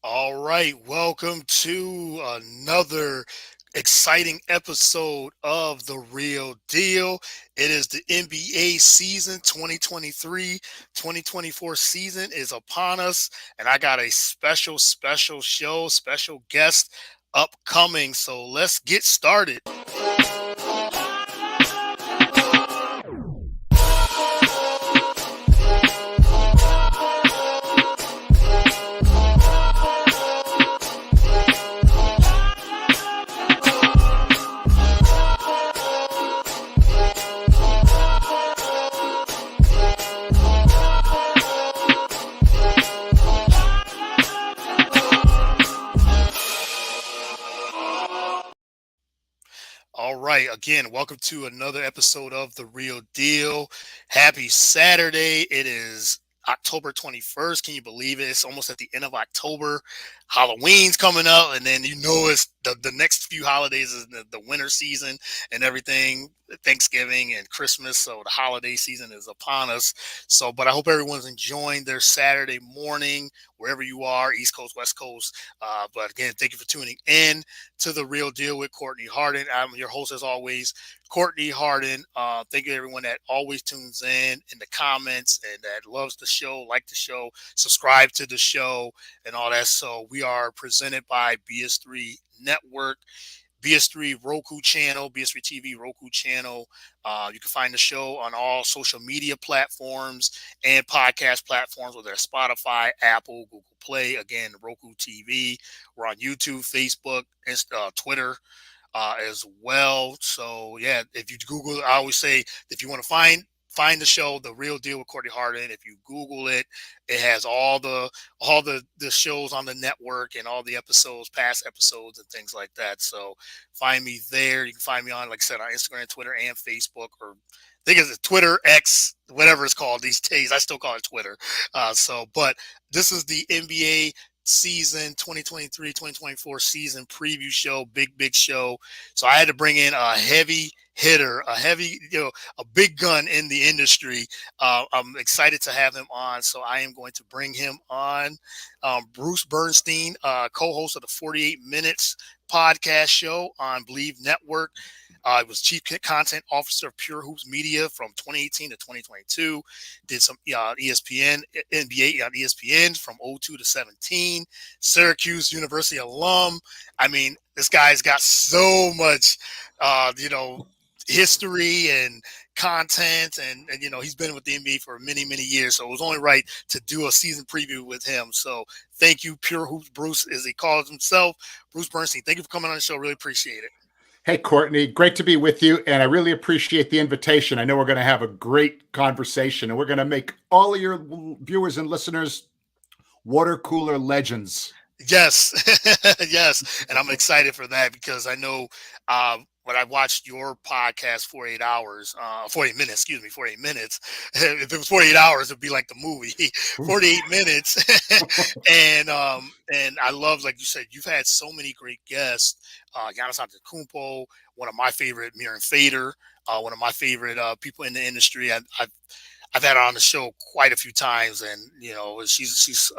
All right, welcome to another exciting episode of The Real Deal. It is the NBA season 2023-2024 season is upon us, and I got a special show, special guest upcoming. So let's get started. All right. Again, welcome to another episode of The Real Deal. Happy Saturday. It is October 21st. Can you believe it? It's almost at the end of October. Halloween's coming up, and then it's the next few holidays is the winter season and everything, Thanksgiving and Christmas. So the holiday season is upon us. So, but I hope everyone's enjoying their Saturday morning, wherever you are, East Coast, West Coast. But again, thank you for tuning in to The Real Deal with Courtney Harden. I'm your host, as always, Courtney Harden. Thank you to everyone that always tunes in the comments and that loves the show, like the show, subscribe to the show, and all that. So we are presented by BS3 Network, BS3 Roku channel, BS3 TV Roku channel. You can find the show on all social media platforms and podcast platforms, whether it's Spotify, Apple, Google Play, again, Roku TV. We're on YouTube, Facebook, Twitter as well. So yeah, if you Google, I always say if you want to find the show, The Real Deal with Courtney Harden. If you Google it, it has all the shows on the network and all the episodes, past episodes and things like that. So find me there. You can find me on, like I said, on Instagram, Twitter, and Facebook, or I think it's Twitter, X, whatever it's called these days. I still call it Twitter. But this is the NBA season 2023-2024 season preview show, big show. So I had to bring in a heavy hitter, a big gun in the industry. I'm excited to have him on. So I am going to bring him on. Bruce Bernstein, co-host of the 48 Minutes podcast show on BLEAV Network. I was chief content officer of Pure Hoops Media from 2018 to 2022. Did some ESPN, NBA on ESPN from 02 to 17. Syracuse University alum. I mean, this guy's got so much, history and content, and he's been with the NBA for many years. So it was only right to do a season preview with him. So thank you, Pure Hoops Bruce, as he calls himself, Bruce Bernstein. Thank you for coming on the show. Really appreciate it. Hey, Courtney, great to be with you, and I really appreciate the invitation. I know we're going to have a great conversation, and we're going to make all of your viewers and listeners water cooler legends. Yes, yes, and I'm excited for that because I know when I watched your podcast 48 hours, 48 minutes, excuse me, 48 minutes. If it was 48 hours, it'd be like the movie, 48 minutes. and I love, like you said, you've had so many great guests. Giannis Antetokounmpo, one of my favorite, Miriam Fader, one of my favorite people in the industry. I've had her on the show quite a few times, and she's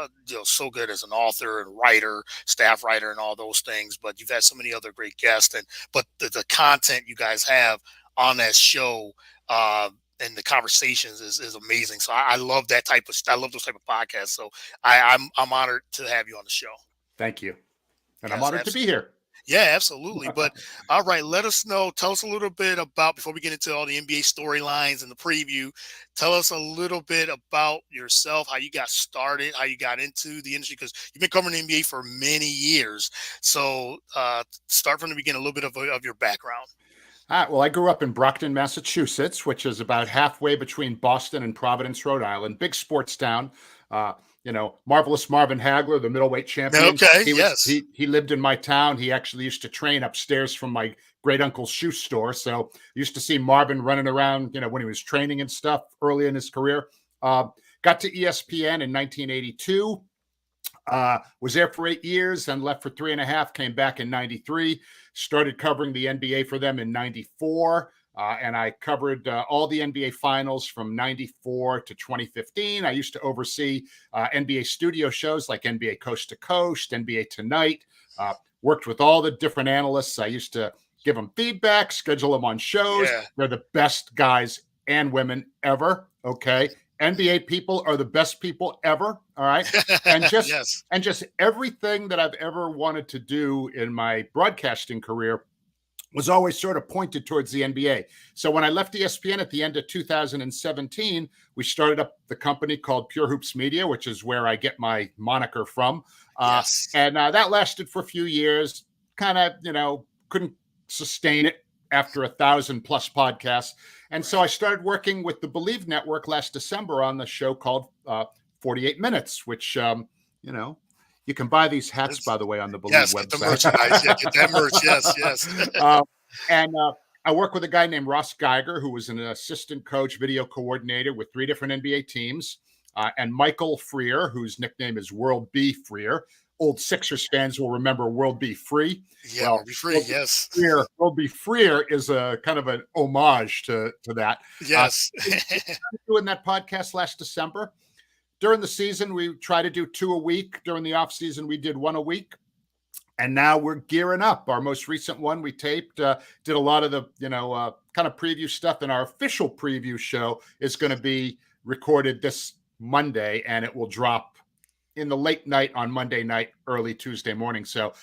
so good as an author and writer, staff writer, and all those things. But you've had so many other great guests, but the content you guys have on that show and the conversations is amazing. So I love that I love those type of podcasts. So I'm honored to have you on the show. Thank you, and Yes, I'm honored absolutely. to be here. Yeah, absolutely. But all right, tell us a little bit about, before we get into all the NBA storylines and the preview, tell us a little bit about yourself, how you got started, how you got into the industry, because you've been covering the NBA for many years. So start from the beginning, a little bit of your background. Well, I grew up in Brockton, Massachusetts, which is about halfway between Boston and Providence, Rhode Island. Big sports town. Marvelous Marvin Hagler, the middleweight champion. Okay, yes. He lived in my town. He actually used to train upstairs from my great uncle's shoe store. So I used to see Marvin running around, when he was training and stuff early in his career. Got to ESPN in 1982. Was there for 8 years, then left for 3.5, came back in 93, started covering the NBA for them in 94. and I covered all the NBA finals from 94 to 2015. I used to oversee NBA studio shows like NBA Coast to Coast, NBA Tonight, worked with all the different analysts. I used to give them feedback, schedule them on shows. Yeah. They're the best guys and women ever. Okay. NBA people are the best people ever. All right. And just Yes. and just everything that I've ever wanted to do in my broadcasting career was always sort of pointed towards the NBA. So when I left ESPN at the end of 2017, we started up the company called Pure Hoops Media, which is where I get my moniker from. Yes. And that lasted for a few years, kind of, couldn't sustain it after 1,000+ podcasts. And so Right. I started working with the BLEAV network last December on the show called 48 Minutes, which, you can buy these hats, It's, by the way, on the BLEAV yes. Get the website. merchandise. Yeah. Get that merch. Yes. Yes. uh, and I work with a guy named Ross Geiger, who was an assistant coach, video coordinator with 3 different NBA teams, and Michael Freer, whose nickname is World B Freer. Old Sixers fans will remember World B Free. Yeah. We'll Well, be free. Yes. World B Freer is a kind of an homage to that. Yes. We started doing that podcast last December. During the season, we try to do 2 a week. During the off season, we did 1 a week. And now we're gearing up. Our most recent one we taped, did a lot of the, kind of preview stuff. And our official preview show is going to be recorded this Monday, and it will drop in the late night on Monday night, early Tuesday morning. So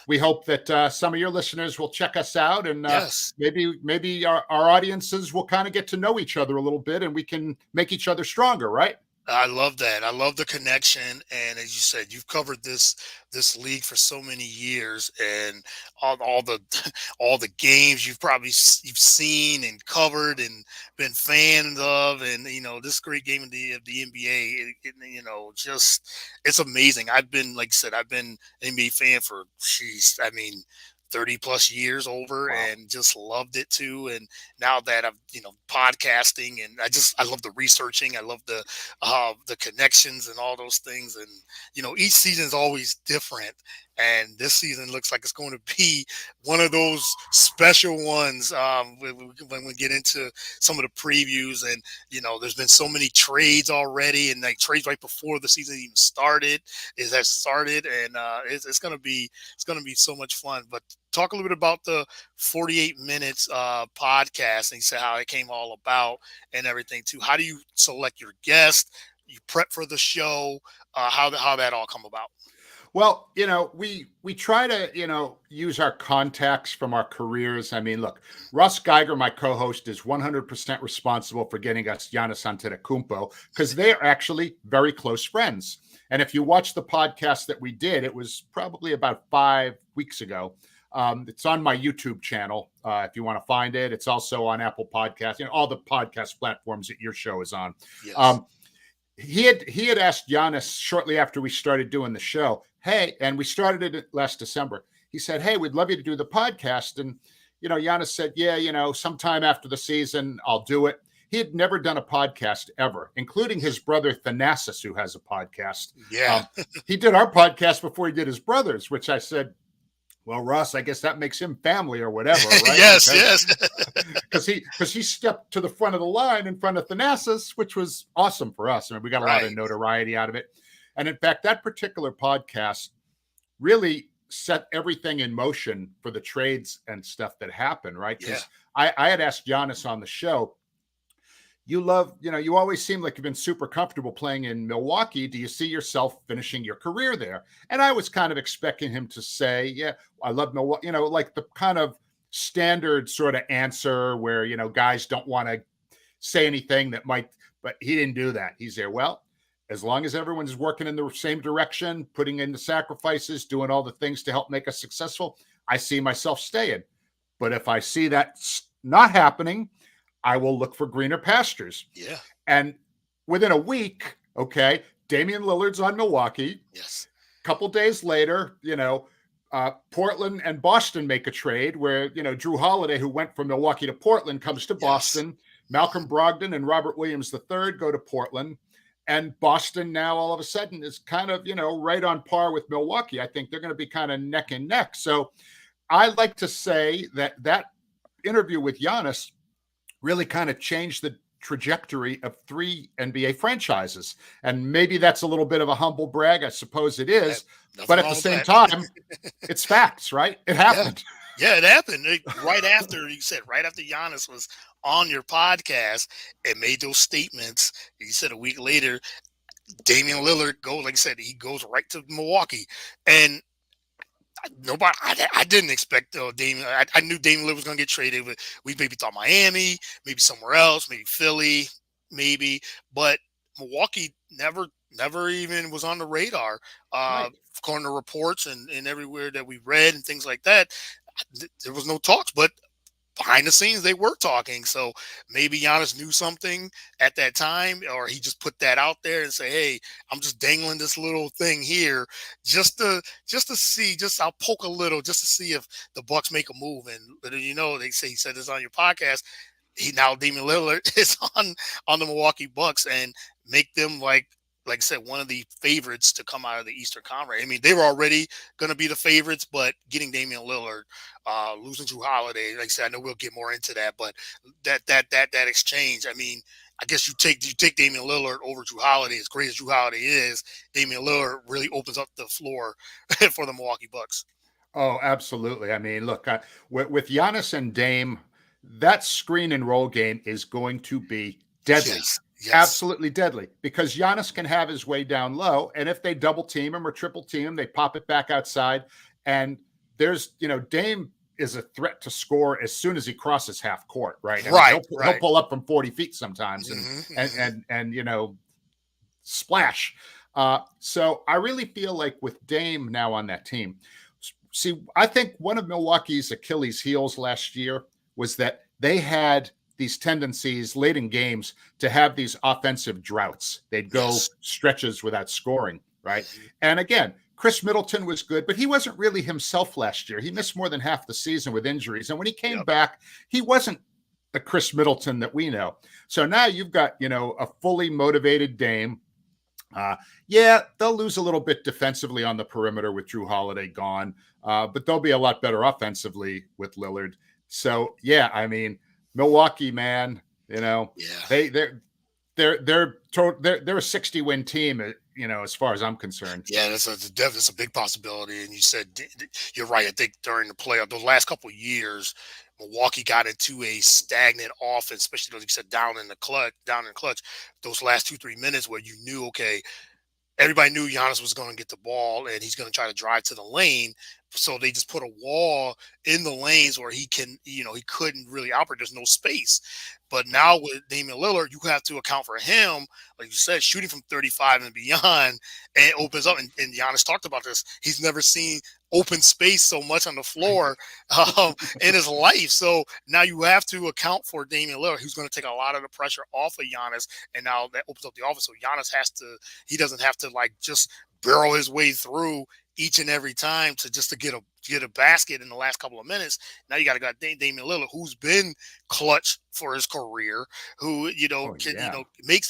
we hope that some of your listeners will check us out, and Yes. maybe our audiences will kind of get to know each other a little bit, and we can make each other stronger, right? I love that. I love the connection, and as you said, you've covered this league for so many years, and all the all the games you've seen and covered and been fans of, and this great game of the NBA. Just it's amazing. I've been, like I said, I've been an NBA fan for 30 plus years over, Wow. and just loved it too. And now that I'm podcasting, and I love the researching, I love the connections and all those things. And each season is always different, and this season looks like it's going to be one of those special ones. When we get into some of the previews, and there's been so many trades already, and like trades right before the season even started, and it's going to be so much fun. But talk a little bit about the 48 minutes podcast, and you said how it came all about and everything too. How do you select your guest? You prep for the show. How that all come about? Well, we try to, use our contacts from our careers. I mean, look, Russ Geiger, my co-host, is 100% responsible for getting us Giannis Antetokounmpo because they are actually very close friends. And if you watch the podcast that we did, it was probably about 5 weeks ago. It's on my YouTube channel. If you want to find it, it's also on Apple Podcasts, all the podcast platforms that your show is on. Yes. He had asked Giannis shortly after we started doing the show, hey, and we started it last December. He said, hey, we'd love you to do the podcast. And, Giannis said, yeah, sometime after the season, I'll do it. He had never done a podcast ever, including his brother Thanasis, who has a podcast. Yeah. He did our podcast before he did his brother's, which I said, well, Russ, I guess that makes him family or whatever, right? Yes. Okay. Yes. Because he stepped to the front of the line in front of Thanasis, which was awesome for us. I mean, we got a lot of Right. notoriety out of it. And in fact, that particular podcast really set everything in motion for the trades and stuff that happened, right? Because I had asked Giannis on the show, you always seem like you've been super comfortable playing in Milwaukee. Do you see yourself finishing your career there? And I was kind of expecting him to say, yeah, I love Milwaukee, like the kind of standard sort of answer where, guys don't want to say anything that might, but he didn't do that. He's there. Well, as long as everyone's working in the same direction, putting in the sacrifices, doing all the things to help make us successful, I see myself staying. But if I see that's not happening, I will look for greener pastures. Yeah. And within a week, okay, Damian Lillard's on Milwaukee. Yes. A couple days later, Portland and Boston make a trade where, Drew Holiday, who went from Milwaukee to Portland, comes to Boston. Yes. Malcolm Brogdon and Robert Williams III go to Portland. And Boston now all of a sudden is kind of, right on par with Milwaukee. I think they're going to be kind of neck and neck. So I like to say that interview with Giannis, really kind of changed the trajectory of 3 NBA franchises. And maybe that's a little bit of a humble brag. I suppose it That, is. But nothing at the wrong with same that. time, it's facts, right? It Yeah. happened. Yeah, it happened right after you said right after Giannis was on your podcast and made those statements. You said a week later, Damian Lillard goes, like I said, he goes right to Milwaukee, and nobody, I didn't expect Damian. I knew Damian Lillard was going to get traded, but we maybe thought Miami, maybe somewhere else, maybe Philly, maybe, but Milwaukee never even was on the radar. Right. According to reports and everywhere that we read and things like that, there was no talks, but behind the scenes they were talking. So maybe Giannis knew something at that time, or he just put that out there and say, "Hey, I'm just dangling this little thing here, just to see, just I'll poke a little, just to see if the Bucks make a move." And they say he said this on your podcast. He now Damian Lillard is on the Milwaukee Bucks and make them like I said, one of the favorites to come out of the Eastern Conference. I mean, they were already going to be the favorites, but getting Damian Lillard, losing Drew Holiday, like I said, I know we'll get more into that, but that exchange. I mean, I guess you take Damian Lillard over Drew Holiday. As great as Drew Holiday is, Damian Lillard really opens up the floor for the Milwaukee Bucks. Oh, absolutely. I mean, look, with Giannis and Dame, that screen and roll game is going to be deadly. Yes, yes, Absolutely deadly because Giannis can have his way down low. And if they double team him or triple team him, they pop it back outside. And Dame is a threat to score as soon as he crosses half court, right? I mean, right, he'll right. pull up from 40 feet sometimes and Hmm, and hmm. and and splash. So I really feel like with Dame now on that team, see, I think one of Milwaukee's Achilles heels last year was that they had these tendencies late in games to have these offensive droughts. They'd go Yes. stretches without scoring, right? Hmm. And again, Chris Middleton was good, but he wasn't really himself last year. He missed more than half the season with injuries. And when he came Yep. back, he wasn't the Chris Middleton that we know. So now you've got, a fully motivated Dame. Uh, yeah, they'll lose a little bit defensively on the perimeter with Drew Holiday gone, but they'll be a lot better offensively with Lillard. So yeah, I mean, Milwaukee, man, Yeah. they they're a 60-win team, as far as I'm concerned. Yeah, that's a big possibility. And you said you're right. I think during the playoff, those last couple of years, Milwaukee got into a stagnant offense, especially like you said, down in the clutch, those last 2-3 minutes where you knew, okay, everybody knew Giannis was going to get the ball and he's going to try to drive to the lane. So they just put a wall in the lanes where he couldn't really operate. There's no space. But now with Damian Lillard, you have to account for him, like you said, shooting from 35 and beyond, and it opens up. And Giannis talked about this. He's never seen open space so much on the floor in his life. So now you have to account for Damian Lillard, who's going to take a lot of the pressure off of Giannis. And now that opens up the offense. So he doesn't have to like just barrel his way through each and every time to get a basket in the last couple of minutes. Now you got to got Damian Lillard, who's been clutch for his career, who Oh can yeah.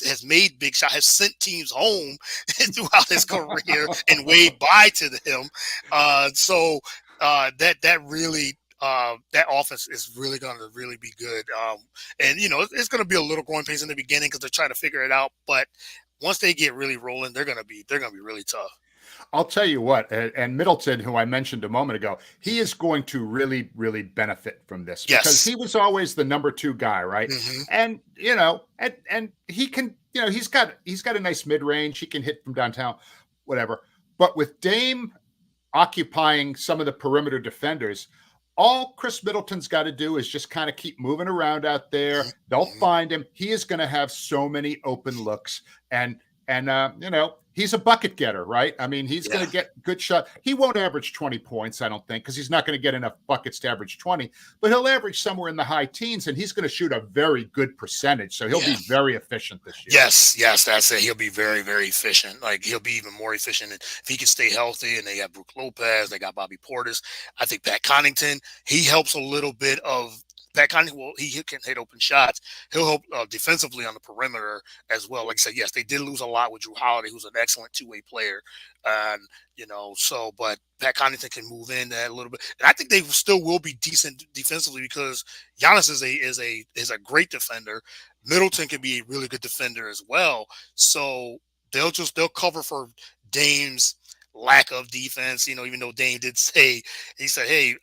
has made big shots, has sent teams home throughout his career and waved bye to him. That really. That offense is really going to really be good, and it's going to be a little growing pains in the beginning because they're trying to figure it out. But once they get really rolling, they're gonna be really tough. I'll tell you what, and Middleton, who I mentioned a moment ago, he is going to really, really benefit from this because Yes. he was always the number two guy, right? Hmm. And he can, he's got a nice mid range. He can hit from downtown, whatever. But with Dame occupying some of the perimeter defenders, all Chris Middleton's got to do is just kind of keep moving around out there. They'll Hmm. find him. He is going to have so many open looks, and he's a bucket getter, right? I mean, he's going Yeah. to get good shot. He won't average 20 points, I don't think, because he's not going to get enough buckets to average 20, but he'll average somewhere in the high teens, and he's going to shoot a very good percentage. So he'll Yeah. be very efficient this year. Yes, that's it. He'll be very, very efficient. Like he'll be even more efficient if he can stay healthy. And they got Brook Lopez, they got Bobby Portis. I think Pat Connington, he helps a little bit of Pat Conley, well, he can hit open shots. He'll help defensively on the perimeter as well. Like I said, yes, they did lose a lot with Drew Holiday, who's an excellent two-way player, and but Pat Connaughton can move in that a little bit, and I think they still will be decent defensively because Giannis is a great defender. Middleton can be a really good defender as well. So they'll cover for Dame's lack of defense. Even though Dame did say he said, "Hey,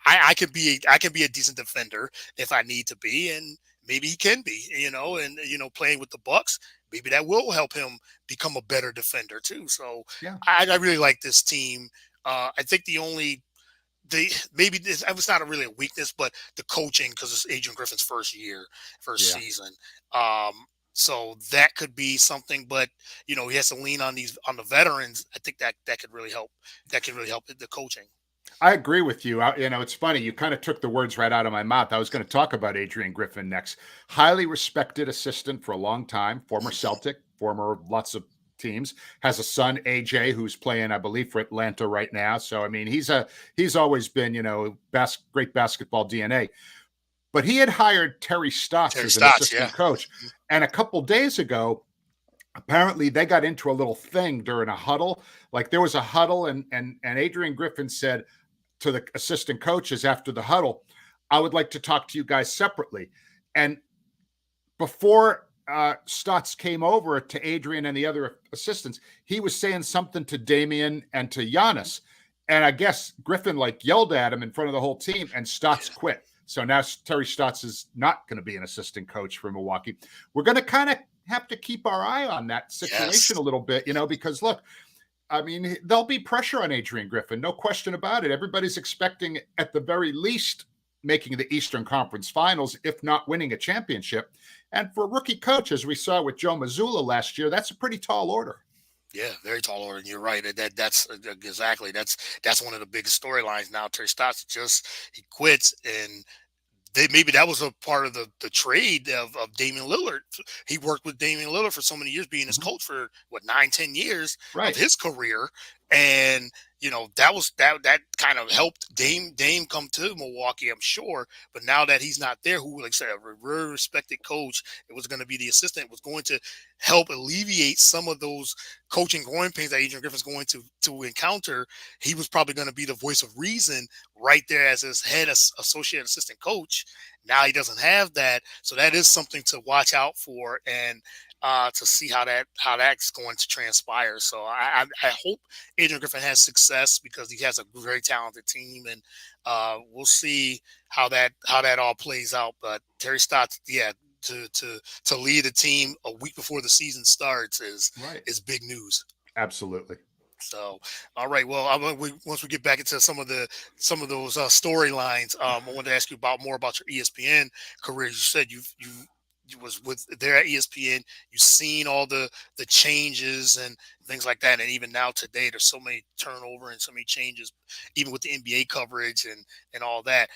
I can be a decent defender if I need to be," and maybe he can be. And playing with the Bucks, maybe that will help him become a better defender too. So Yeah. I really like this team. I think maybe this it was not really a weakness, but the coaching because it's Adrian Griffin's first Yeah. season. Um, so that could be something, but he has to lean on the veterans. I think that could really help. That could really help the coaching. I agree with you. It's funny. You kind of took the words right out of my mouth. I was going to talk about Adrian Griffin next. Highly respected assistant for a long time, former Celtic, former lots of teams. Has a son, AJ, who's playing, I believe, for Atlanta right now. So I mean, he's always been, great basketball DNA. But he had hired Terry Stotts Terry as an Stotts, yeah. assistant coach, and a couple days ago, apparently they got into a little thing during a huddle. Like there was a huddle, and Adrian Griffin said to the assistant coaches after the huddle, I would like to talk to you guys separately. And before Stotts came over to Adrian and the other assistants, he was saying something to Damian and to Giannis. And I guess Griffin yelled at him in front of the whole team, and Stotts quit. So now Terry Stotts is not going to be an assistant coach for Milwaukee. We're going to kind of have to keep our eye on that situation a little bit, because look, I mean, there'll be pressure on Adrian Griffin, no question about it. Everybody's expecting, at the very least, making the Eastern Conference Finals, if not winning a championship. And for a rookie coach, as we saw with Joe Mazzulla last year, that's a pretty tall order. Yeah, very tall order. And you're right. That's exactly that's one of the biggest storylines now. Terry Stotts he quits, and maybe that was a part of the trade of Damian Lillard. He worked with Damian Lillard for so many years, being his coach for 9-10 years of his career, and that kind of helped Dame come to Milwaukee, I'm sure. But now that he's not there, who, like I said, a very respected coach, it was going to be the assistant, was going to help alleviate some of those coaching growing pains that Adrian Griffin's going to encounter. He was probably going to be the voice of reason right there as his head associate assistant coach. Now he doesn't have that, so that is something to watch out for, and to see how that's going to transpire. So I hope Adrian Griffin has success because he has a very talented team, and we'll see how that all plays out. But Terry Stotts, yeah, to lead a team a week before the season starts is big news. Absolutely. So, all right. Well, once we get back into some of those storylines, I wanted to ask you more about your ESPN career. You said you was with there at ESPN. You've seen all the changes and things like that, and even now today, there's so many turnover and so many changes, even with the NBA coverage and all that.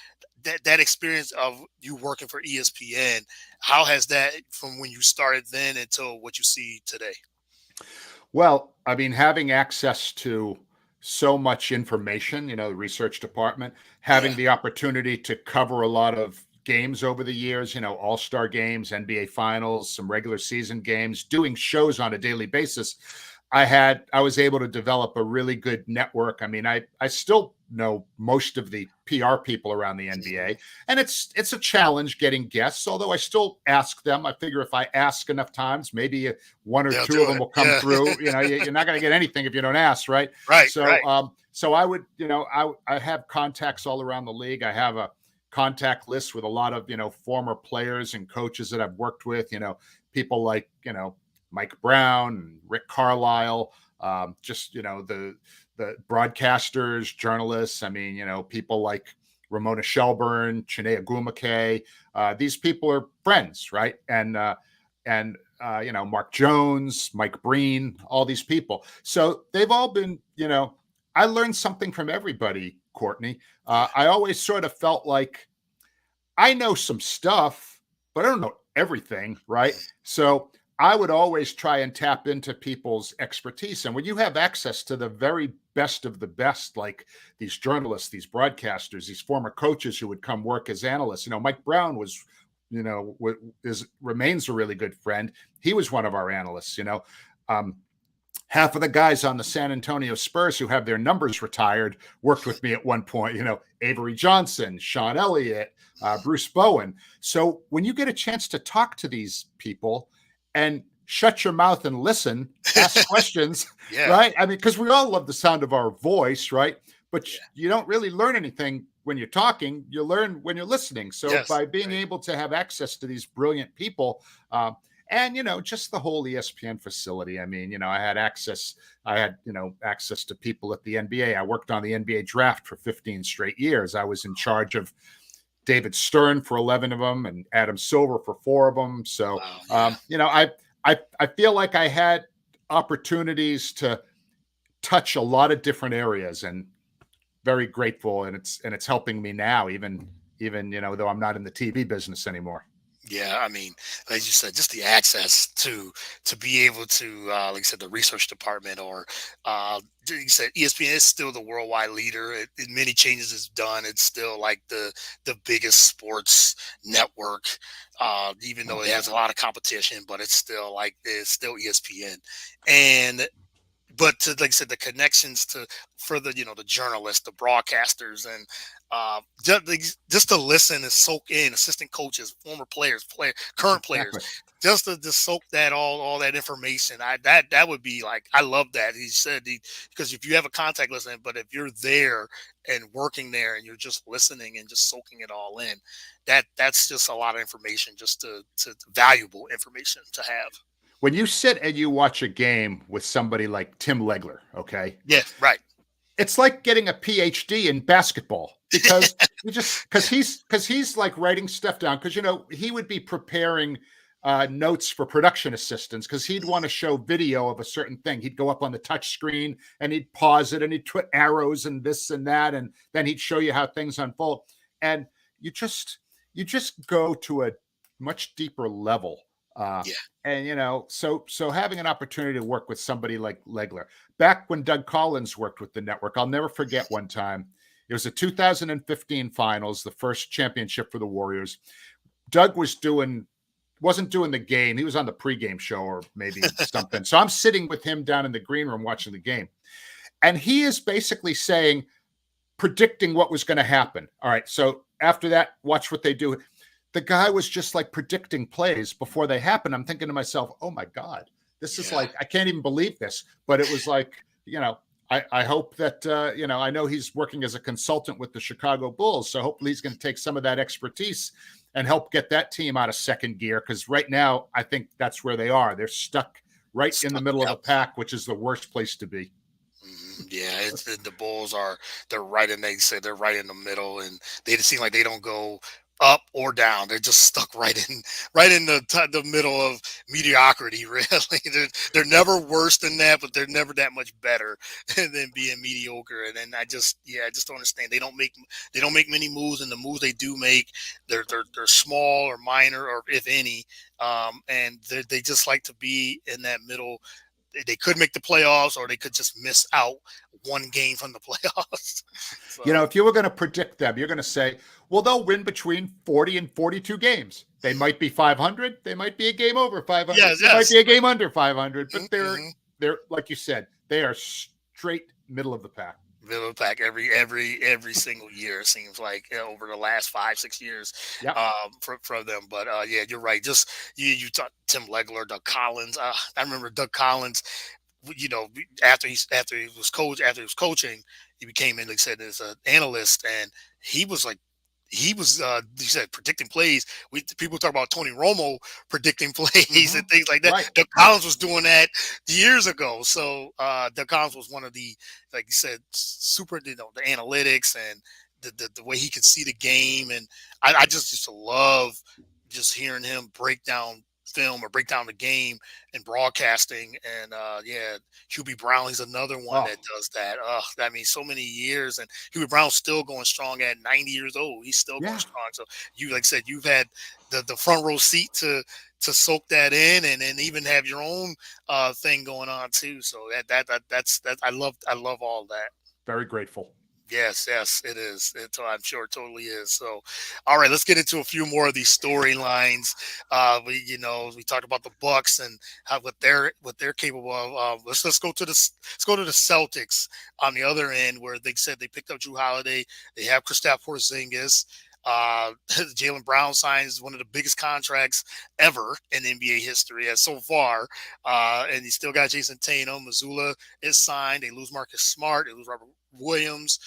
That experience of you working for ESPN, how has that from when you started then until what you see today? Well, I mean, having access to so much information, the research department, having Yeah. the opportunity to cover a lot of games over the years, all-star games, NBA finals, some regular season games, doing shows on a daily basis. I was able to develop a really good network. I mean, I still know most of the PR people around the NBA, and it's a challenge getting guests, although I still ask them. I figure if I ask enough times, maybe one or two of them will come through. You're not going to get anything if you don't ask, right? Right. So, right. So I would, I have contacts all around the league. I have a contact list with a lot of, former players and coaches that I've worked with, people like, Mike Brown and Rick Carlisle, just, the broadcasters, journalists. I mean, people like Ramona Shelburne, Chiney Ogwumike. These people are friends, right? And Mark Jones, Mike Breen, all these people. So they've all been, I learned something from everybody, Courtney. I always sort of felt like I know some stuff, but I don't know everything, right? So I would always try and tap into people's expertise. And when you have access to the very best of the best, like these journalists, these broadcasters, these former coaches who would come work as analysts, Mike Brown was, remains a really good friend. He was one of our analysts. Um, Half of the guys on the San Antonio Spurs who have their numbers retired worked with me at one point. Avery Johnson, Sean Elliott, Bruce Bowen. So when you get a chance to talk to these people and shut your mouth and listen, ask questions, Yeah. right? I mean, because we all love the sound of our voice, right? But Yeah. you don't really learn anything when you're talking. You learn when you're listening. So Yes. by being Right. able to have access to these brilliant people, and just the whole ESPN facility. I mean, I had access to people at the NBA. I worked on the NBA draft for 15 straight years. I was in charge of David Stern for 11 of them and Adam Silver for 4 of them. So, Wow. Yeah. I feel like I had opportunities to touch a lot of different areas, and very grateful. And it's helping me now, even though I'm not in the TV business anymore. Yeah, I mean, like you said, just the access to be able to, like I said, the research department, or like you said, ESPN is still the worldwide leader. Many changes it's done. It's still like the biggest sports network, even though Oh it yeah. has a lot of competition, but it's still ESPN. And but to, like I said, the connections to for the journalists, the broadcasters, and just to listen and soak in assistant coaches, former players, current players, Exactly. just soak that all that information. That would be like, I love that he said, because if you have a contact listening, but if you're there and working there and you're just listening and just soaking it all in, that's just a lot of information, just to valuable information to have. When you sit and you watch a game with somebody like Tim Legler, okay, Yeah, right. it's like getting a PhD in basketball, because he's like writing stuff down, because he would be preparing notes for production assistants, because he'd want to show video of a certain thing. He'd go up on the touch screen and he'd pause it and he'd put arrows and this and that, and then he'd show you how things unfold. And you just go to a much deeper level. Uh, Yeah. and so having an opportunity to work with somebody like Legler, back when Doug Collins worked with the network, I'll never forget one time. It was the 2015 finals, the first championship for the Warriors. Doug wasn't doing the game. He was on the pregame show or maybe something. So I'm sitting with him down in the green room watching the game. And he is basically saying, predicting what was going to happen. All right. So after that, watch what they do. The guy was just like predicting plays before they happen. I'm thinking to myself, oh my God, this is Yeah. like, I can't even believe this. But it was like, I hope that, I know he's working as a consultant with the Chicago Bulls. So hopefully he's going to take some of that expertise and help get that team out of second gear. Because right now, I think that's where they are. They're stuck right in the middle of the Yep. pack, which is the worst place to be. Yeah, the Bulls they're right in. They say they're right in the middle, and they just seem like they don't go up or down. They're just stuck right in the middle of mediocrity. Really, they're never worse than that, but they're never that much better than being mediocre. And then I just don't understand. They don't make many moves, and the moves they do make, they're small or minor, or if any. And they just like to be in that middle. They could make the playoffs, or they could just miss out one game from the playoffs. So If you were going to predict them, you're going to say, well, they'll win between 40 and 42 games. They might be 500. They might be a game over 500. yes, They might yes, be a game under 500. But mm-hmm. they're like you said, they are straight middle of the pack. Middle of the pack every single year. It seems like, over the last 5-6 years, Yeah. for them. But yeah, you're right. Just you talk Tim Legler, Doug Collins. I remember Doug Collins. After he was coaching, he became, like I said, as an analyst, and he was like. He was, you said, predicting plays. People talk about Tony Romo predicting plays Mm-hmm. and things like that. Right. Doug Collins was doing that years ago. So Doug Collins was one of the, like you said, super, the analytics, and the way he could see the game. And I just used to love just hearing him break down film or break down the game and broadcasting. And yeah, Hubie Brownley's another one Oh, that does that. I mean, so many years, and Hubie Brown's still going strong at 90 years old. He's still going yeah, strong. So you, like I said, you've had the front row seat to soak that in, and then even have your own thing going on too. So that's I love all that. very grateful. Yes, yes, it is. I'm sure it totally is. So, all right, let's get into a few more of these storylines. We talked about the Bucks and how what they're capable of. Let's go to let's go to the Celtics on the other end, where they said they picked up Drew Holiday. They have Kristaps Porzingis. Jalen Brown signs one of the biggest contracts ever in NBA history as so far. And you still got Jason Tatum. Missoula is signed. They lose Marcus Smart. They lose Robert Williams.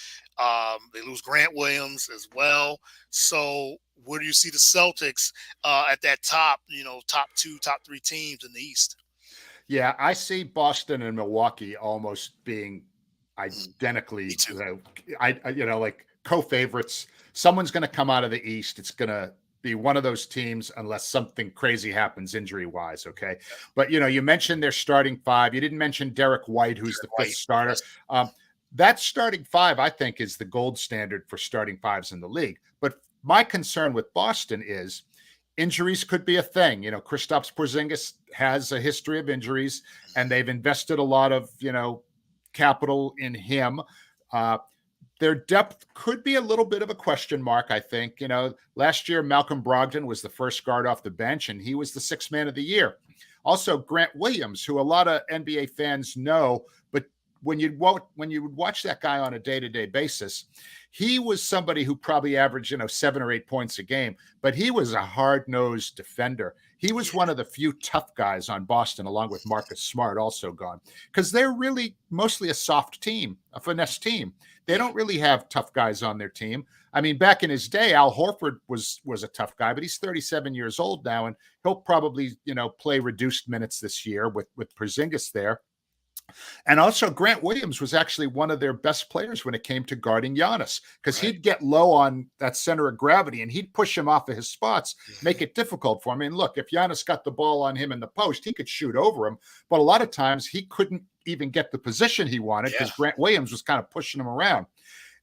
They lose Grant Williams as well. So where do you see the Celtics at that top, top two, top three teams in the East? Yeah, I see Boston and Milwaukee almost being Mm, me identically, too. like co-favorites. Someone's going to come out of the East. It's going to be one of those teams unless something crazy happens injury-wise. Okay, but you mentioned their starting five. You didn't mention Derek White, who's the Derek fifth White, starter. yes, Um, that starting five, I think, is the gold standard for starting fives in the league. But my concern with Boston is injuries could be a thing. Kristaps Porzingis has a history of injuries, and they've invested a lot of capital in him. Uh, their depth could be a little bit of a question mark, I think. Last year Malcolm Brogdon was the first guard off the bench, and he was the sixth man of the year. Also, Grant Williams, who a lot of NBA fans know, but when you would watch that guy on a day-to-day basis, he was somebody who probably averaged 7 or 8 points a game, but he was a hard-nosed defender. He was yeah, one of the few tough guys on Boston, along with Marcus Smart, also gone, because they're really mostly a soft team, a finesse team. They yeah, don't really have tough guys on their team. I mean, back in his day, Al Horford was a tough guy, but he's 37 years old now, and he'll probably play reduced minutes this year with Porzingis there. And also, Grant Williams was actually one of their best players when it came to guarding Giannis, because right. he'd get low on that center of gravity and he'd push him off of his spots, Mhm. make it difficult for him. I mean, look, if Giannis got the ball on him in the post, he could shoot over him. But a lot of times he couldn't even get the position he wanted Yeah, because Grant Williams was kind of pushing him around.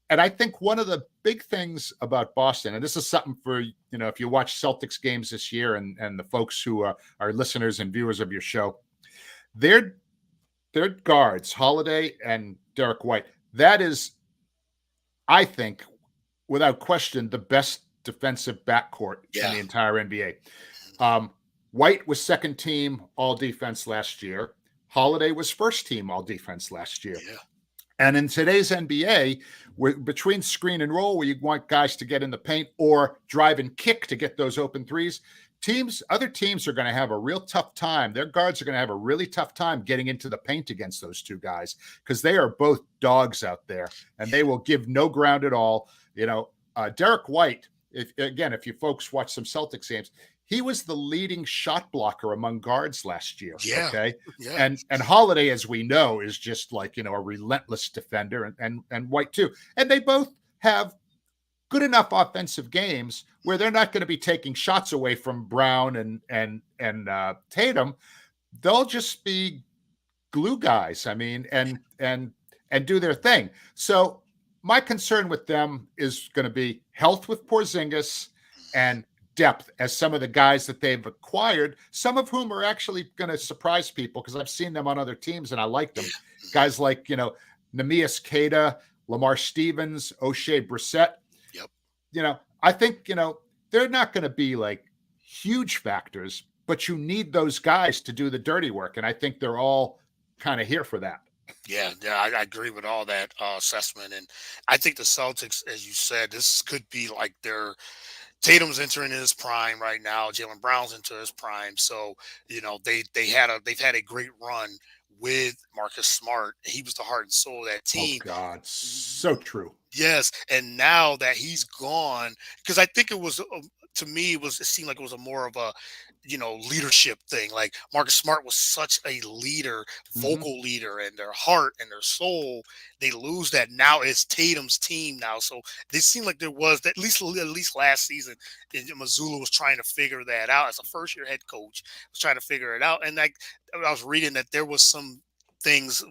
And I think one of the big things about Boston, and this is something for, if you watch Celtics games this year and the folks who are listeners and viewers of your show, they're their guards, Holiday and Derek White, that is, I think, without question, the best defensive backcourt in yeah, the entire NBA. White was second team all defense last year. Holiday was first team all defense last year. yeah, And in today's NBA, between screen and roll, where you want guys to get in the paint or drive and kick to get those open threes, other teams are going to have a real tough time. Their guards are going to have a really tough time getting into the paint against those two guys, because they are both dogs out there and they will give no ground at all. Derek White, if you folks watch some Celtics games, he was the leading shot blocker among guards last year. yeah, Okay. yeah, And Holiday, as we know, is just like, a relentless defender, and White too. And they both have good enough offensive games where they're not going to be taking shots away from Brown and Tatum. They'll just be glue guys. I mean, and do their thing. So my concern with them is going to be health with Porzingis and depth as some of the guys that they've acquired, some of whom are actually going to surprise people because I've seen them on other teams and I like yeah. them. Mhm. Guys like, Neemias Queta, Lamar Stevens, O'Shea Brissett. Yep. I think, they're not going to be like huge factors, but you need those guys to do the dirty work. And I think they're all kind of here for that. Yeah, yeah, I agree with all that assessment, and I think the Celtics, as you said, this could be like their Tatum's entering his prime right now. Jalen Brown's into his prime, so they've had a great run with Marcus Smart. He was the heart and soul of that Oh, team. God. So true. Yes, and now that he's gone, because I think it was to me it seemed like it was a more of a leadership thing. Like Marcus Smart was such a leader, Mhm. vocal leader, and their heart and their soul. They lose that. Now it's Tatum's team now. So they seem like there was at least last season, Missoula was trying to figure that out as a first year head coach, was trying to figure it out. And like I was reading that there was some things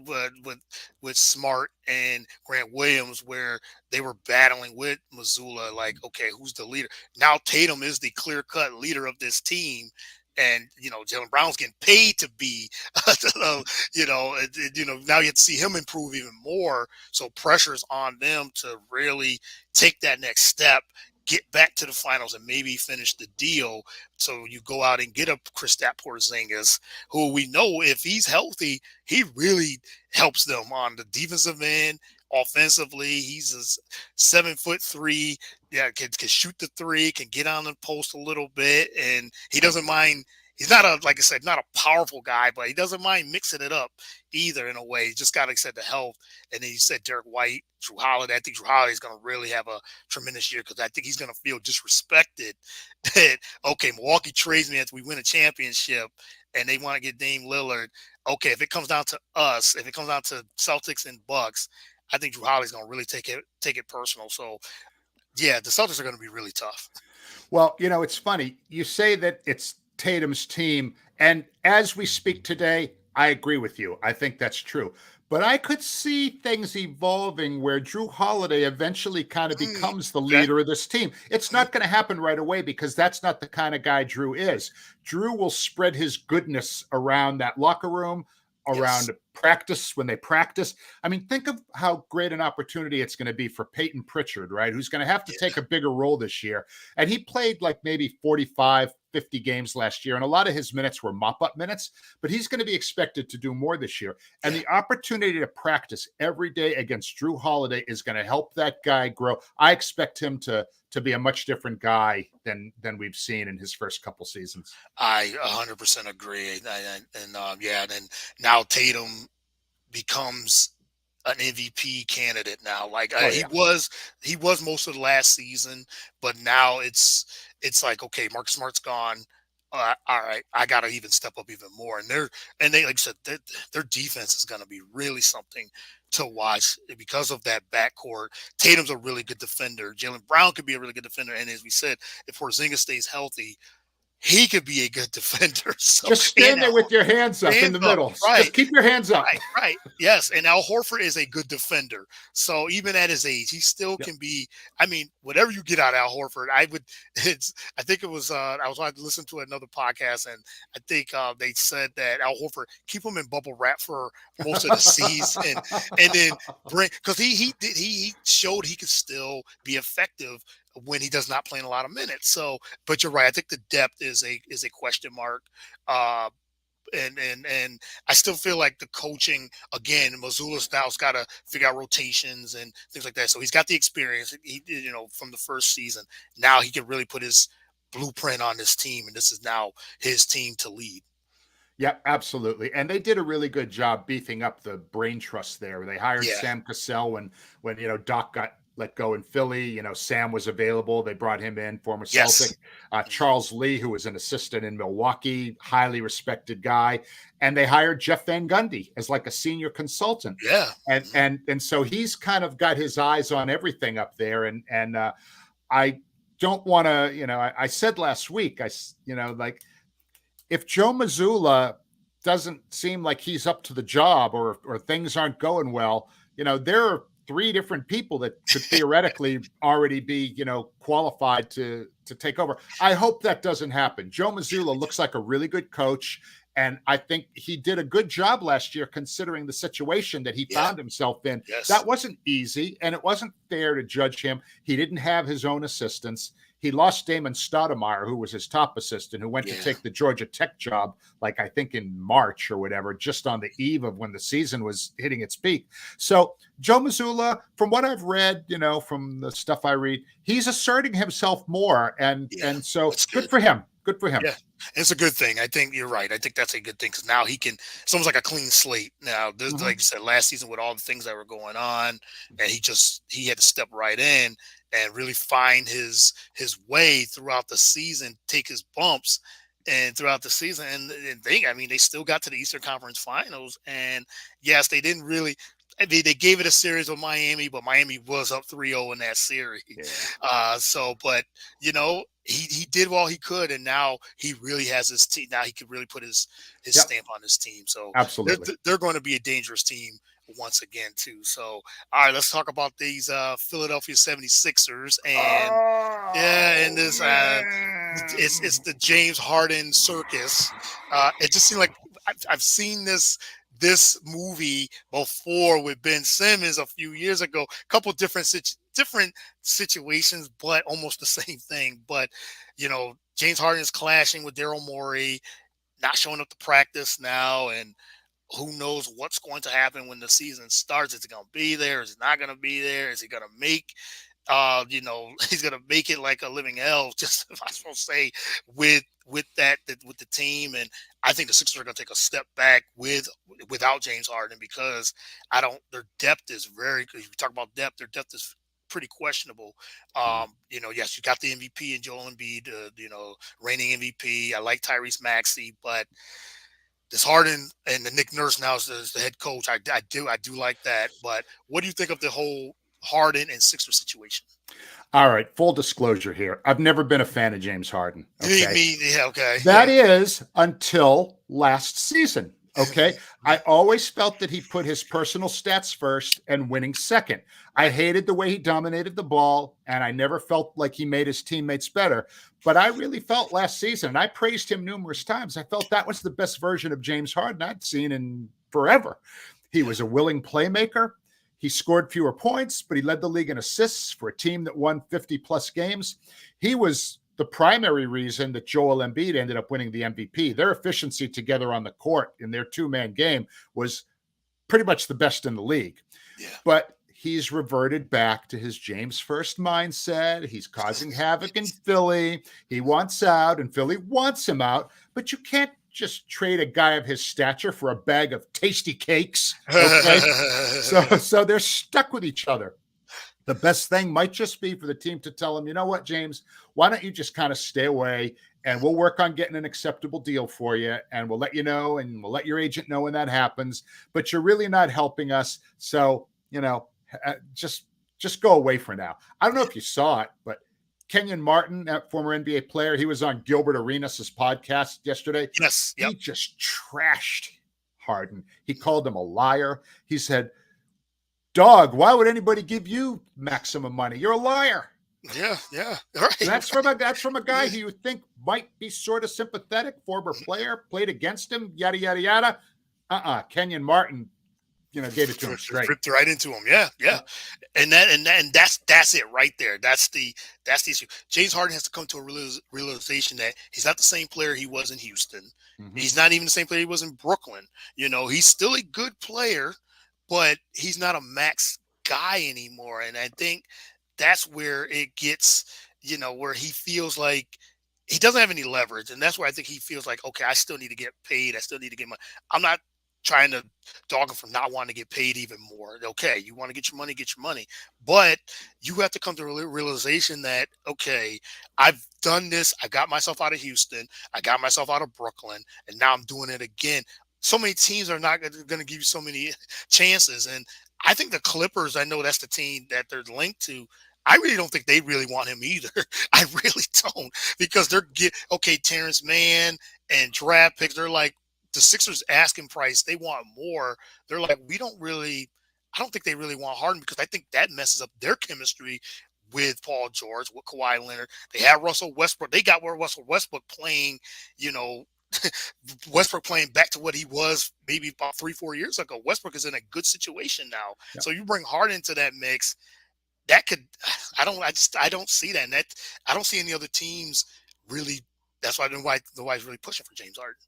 with Smart and Grant Williams where they were battling with Missoula, like, okay, who's the leader? Now Tatum is the clear cut leader of this team. And Jalen Brown's getting paid to be, now you have to see him improve even more. So pressure's on them to really take that next step, get back to the finals, and maybe finish the deal. So you go out and get a Kristaps Porzingis, who we know if he's healthy, he really helps them on the defensive end. Offensively, he's a 7'3". Yeah, can shoot the three, can get on the post a little bit, and he doesn't mind. He's not like I said, not a powerful guy, but he doesn't mind mixing it up either in a way. He just got, like I said, the health. And then you said Derek White, Drew Holiday. I think Drew Holiday is going to really have a tremendous year because I think he's going to feel disrespected that, okay, Milwaukee trades me after we win a championship and they want to get Dame Lillard. Okay, if it comes down to us, if it comes down to Celtics and Bucks, I think Drew Holiday's going to really take it personal. So yeah, the Celtics are going to be really tough. Well, it's funny. You say that it's Tatum's team. And as we speak today, I agree with you. I think that's true. But I could see things evolving where Drew Holiday eventually kind of becomes the Okay. leader of this team. It's Mhm. not going to happen right away because that's not the kind of guy Drew is. Drew will spread his goodness around that locker room, Yes. around practice when they practice. I mean, think of how great an opportunity it's going to be for Peyton Pritchard, right? Who's going to have to Yeah. take a bigger role this year. And he played like maybe 45, 50 games last year. And a lot of his minutes were mop up minutes, but he's going to be expected to do more this year. And Yeah. the opportunity to practice every day against Drew Holiday is going to help that guy grow. I expect him to be a much different guy than we've seen in his first couple seasons. I 100% agree. And then now Tatum becomes an MVP candidate now. Like Oh he yeah. was most of the last season, but now it's like, okay, Mark Smart's gone. All right, I got to even step up even more. And they like I said, their defense is going to be really something to watch because of that backcourt. Tatum's a really good defender. Jalen Brown could be a really good defender, and as we said, if Porzingis stays healthy, he could be a good defender. So Just and stand there with your hands up in hands the up, middle. right? Just keep your hands up. Right. Yes. And Al Horford is a good defender. So even at his age, he still Yep. can be. I mean, whatever you get out of Al Horford, I would. I think it was. I was to listen to another podcast, and I think they said that Al Horford keep him in bubble wrap for most of the season, and then bring because he showed he could still be effective when he does not play in a lot of minutes. So, but you're right. I think the depth is a question mark. Uh, and I still feel like the coaching again, Missoula's now's got to figure out rotations and things like that. So he's got the experience, from the first season. Now he can really put his blueprint on this team, and this is now his team to lead. Yeah, absolutely. And they did a really good job beefing up the brain trust there. They hired Yeah. Sam Cassell when Doc got let go in Philly. Sam was available. They brought him in, former Yes. Celtic. Mhm. Charles Lee, who was an assistant in Milwaukee, highly respected guy. And they hired Jeff Van Gundy as like a senior consultant. Yeah. And Mhm. and so he's kind of got his eyes on everything up there. And I don't want to, I said last week, like if Joe Mazzulla doesn't seem like he's up to the job or things aren't going well, there are three different people that could theoretically already be, qualified to take over. I hope that doesn't happen. Joe Mazzulla looks like a really good coach. And I think he did a good job last year considering the situation that he Yeah. found himself in. Yes. That wasn't easy, and it wasn't fair to judge him. He didn't have his own assistants. He lost Damon Stoudemire, who was his top assistant, who went to Yeah. take the Georgia Tech job, like I think in March or whatever, just on the eve of when the season was hitting its peak. So Joe Mazzulla, from what I've read, from the stuff I read, he's asserting himself more, and Yeah. and so That's good good. for him. Good for him. Yeah, it's a good thing. I think you're right. I think that's a good thing because now he can. It's almost like a clean slate. Now, this, like Mhm. you said, last season with all the things that were going on, and he had to step right in and really find his way throughout the season, take his bumps, and throughout the season. And I mean, they still got to the Eastern Conference Finals. And yes, they didn't really. They gave it a series with Miami, but Miami was up 3-0 in that series. Yeah. But he did all he could, and now he really has his team. Now he could really put his Yep. stamp on his team. So they're Absolutely. they're going to be a dangerous team once again too. So all right, let's talk about these Philadelphia 76ers. And yeah, and Oh this it's man. the James Harden circus. It just seemed like I've seen this movie before with Ben Simmons a few years ago. A couple different situations, but almost the same thing. But James Harden is clashing with Daryl Morey, not showing up to practice now, and who knows what's going to happen when the season starts? Is he going to be there? Is he not going to be there? Is he going to make he's gonna make it like a living hell, just if I supposed to say, with the team. And I think the Sixers are gonna take a step back without James Harden, because I don't their depth is very good. If you talk about depth, their depth is pretty questionable. Mhm. Yes, you got the MVP in Joel Embiid, reigning MVP. I like Tyrese Maxey, but this Harden and the Nick Nurse now is the head coach. I do like that. But what do you think of the whole Harden and Sixer situation? All right, full disclosure here. I've never been a fan of James Harden. Okay. Yeah, okay, That yeah. is until last season. Okay. I always felt that he put his personal stats first and winning second. I Right. hated the way he dominated the ball, and I never felt like he made his teammates better. But I really felt last season, and I praised him numerous times. I felt that was the best version of James Harden I'd seen in forever. He Yeah. was a willing playmaker. He scored fewer points, but he led the league in assists for a team that won 50 plus games. He was the primary reason that Joel Embiid ended up winning the MVP. Their efficiency together on the court in their two-man game was pretty much the best in the league. Yeah. But he's reverted back to his James first mindset. He's causing havoc in Philly. He wants out, and Philly wants him out. But you can't just trade a guy of his stature for a bag of tasty cakes. Okay. So they're stuck with each other. The best thing might just be for the team to tell him, you know what, James, why don't you just kind of stay away, and we'll work on getting an acceptable deal for you, and we'll let you know, and we'll let your agent know when that happens. But you're really not helping us. So, just go away for now. I don't know if you saw it, but Kenyon Martin, that former NBA player, he was on Gilbert Arenas' podcast yesterday. Yes. Yep. He just trashed Harden. He called him a liar. He said, dog, why would anybody give you maximum money? You're a liar. Yeah. Yeah. Right. And that's from a guy Yeah. who you think might be sort of sympathetic, former player, played against him, yada yada yada. Kenyon Martin, gave it to him straight. Ripped right into him. Yeah. Yeah. And that's it right there. That's the issue. James Harden has to come to a realization that he's not the same player he was in Houston. Mm-hmm. He's not even the same player he was in Brooklyn. He's still a good player, but he's not a max guy anymore. And I think that's where it gets, where he feels like he doesn't have any leverage. And that's where I think he feels like, okay, I still need to get paid. I still need to get money. I'm not trying to dog him for not wanting to get paid even more. Okay, you want to get your money. But you have to come to a realization that, okay, I've done this. I got myself out of Houston. I got myself out of Brooklyn. And now I'm doing it again. So many teams are not going to give you so many chances. And I think the Clippers, I know that's the team that they're linked to. I really don't think they really want him either. I really don't, because okay, Terrence Mann and draft picks. They're like, the Sixers asking price, they want more. They're like, I don't think they really want Harden, because I think that messes up their chemistry with Paul George, with Kawhi Leonard. They have Russell Westbrook. They got Russell Westbrook playing, you know, Westbrook playing back to what he was maybe about 3-4 years ago. Westbrook is in a good situation now. Yeah. So you bring Harden into that mix, that could, I don't see that. And I don't see any other teams really. That's why the White's really pushing for James Harden.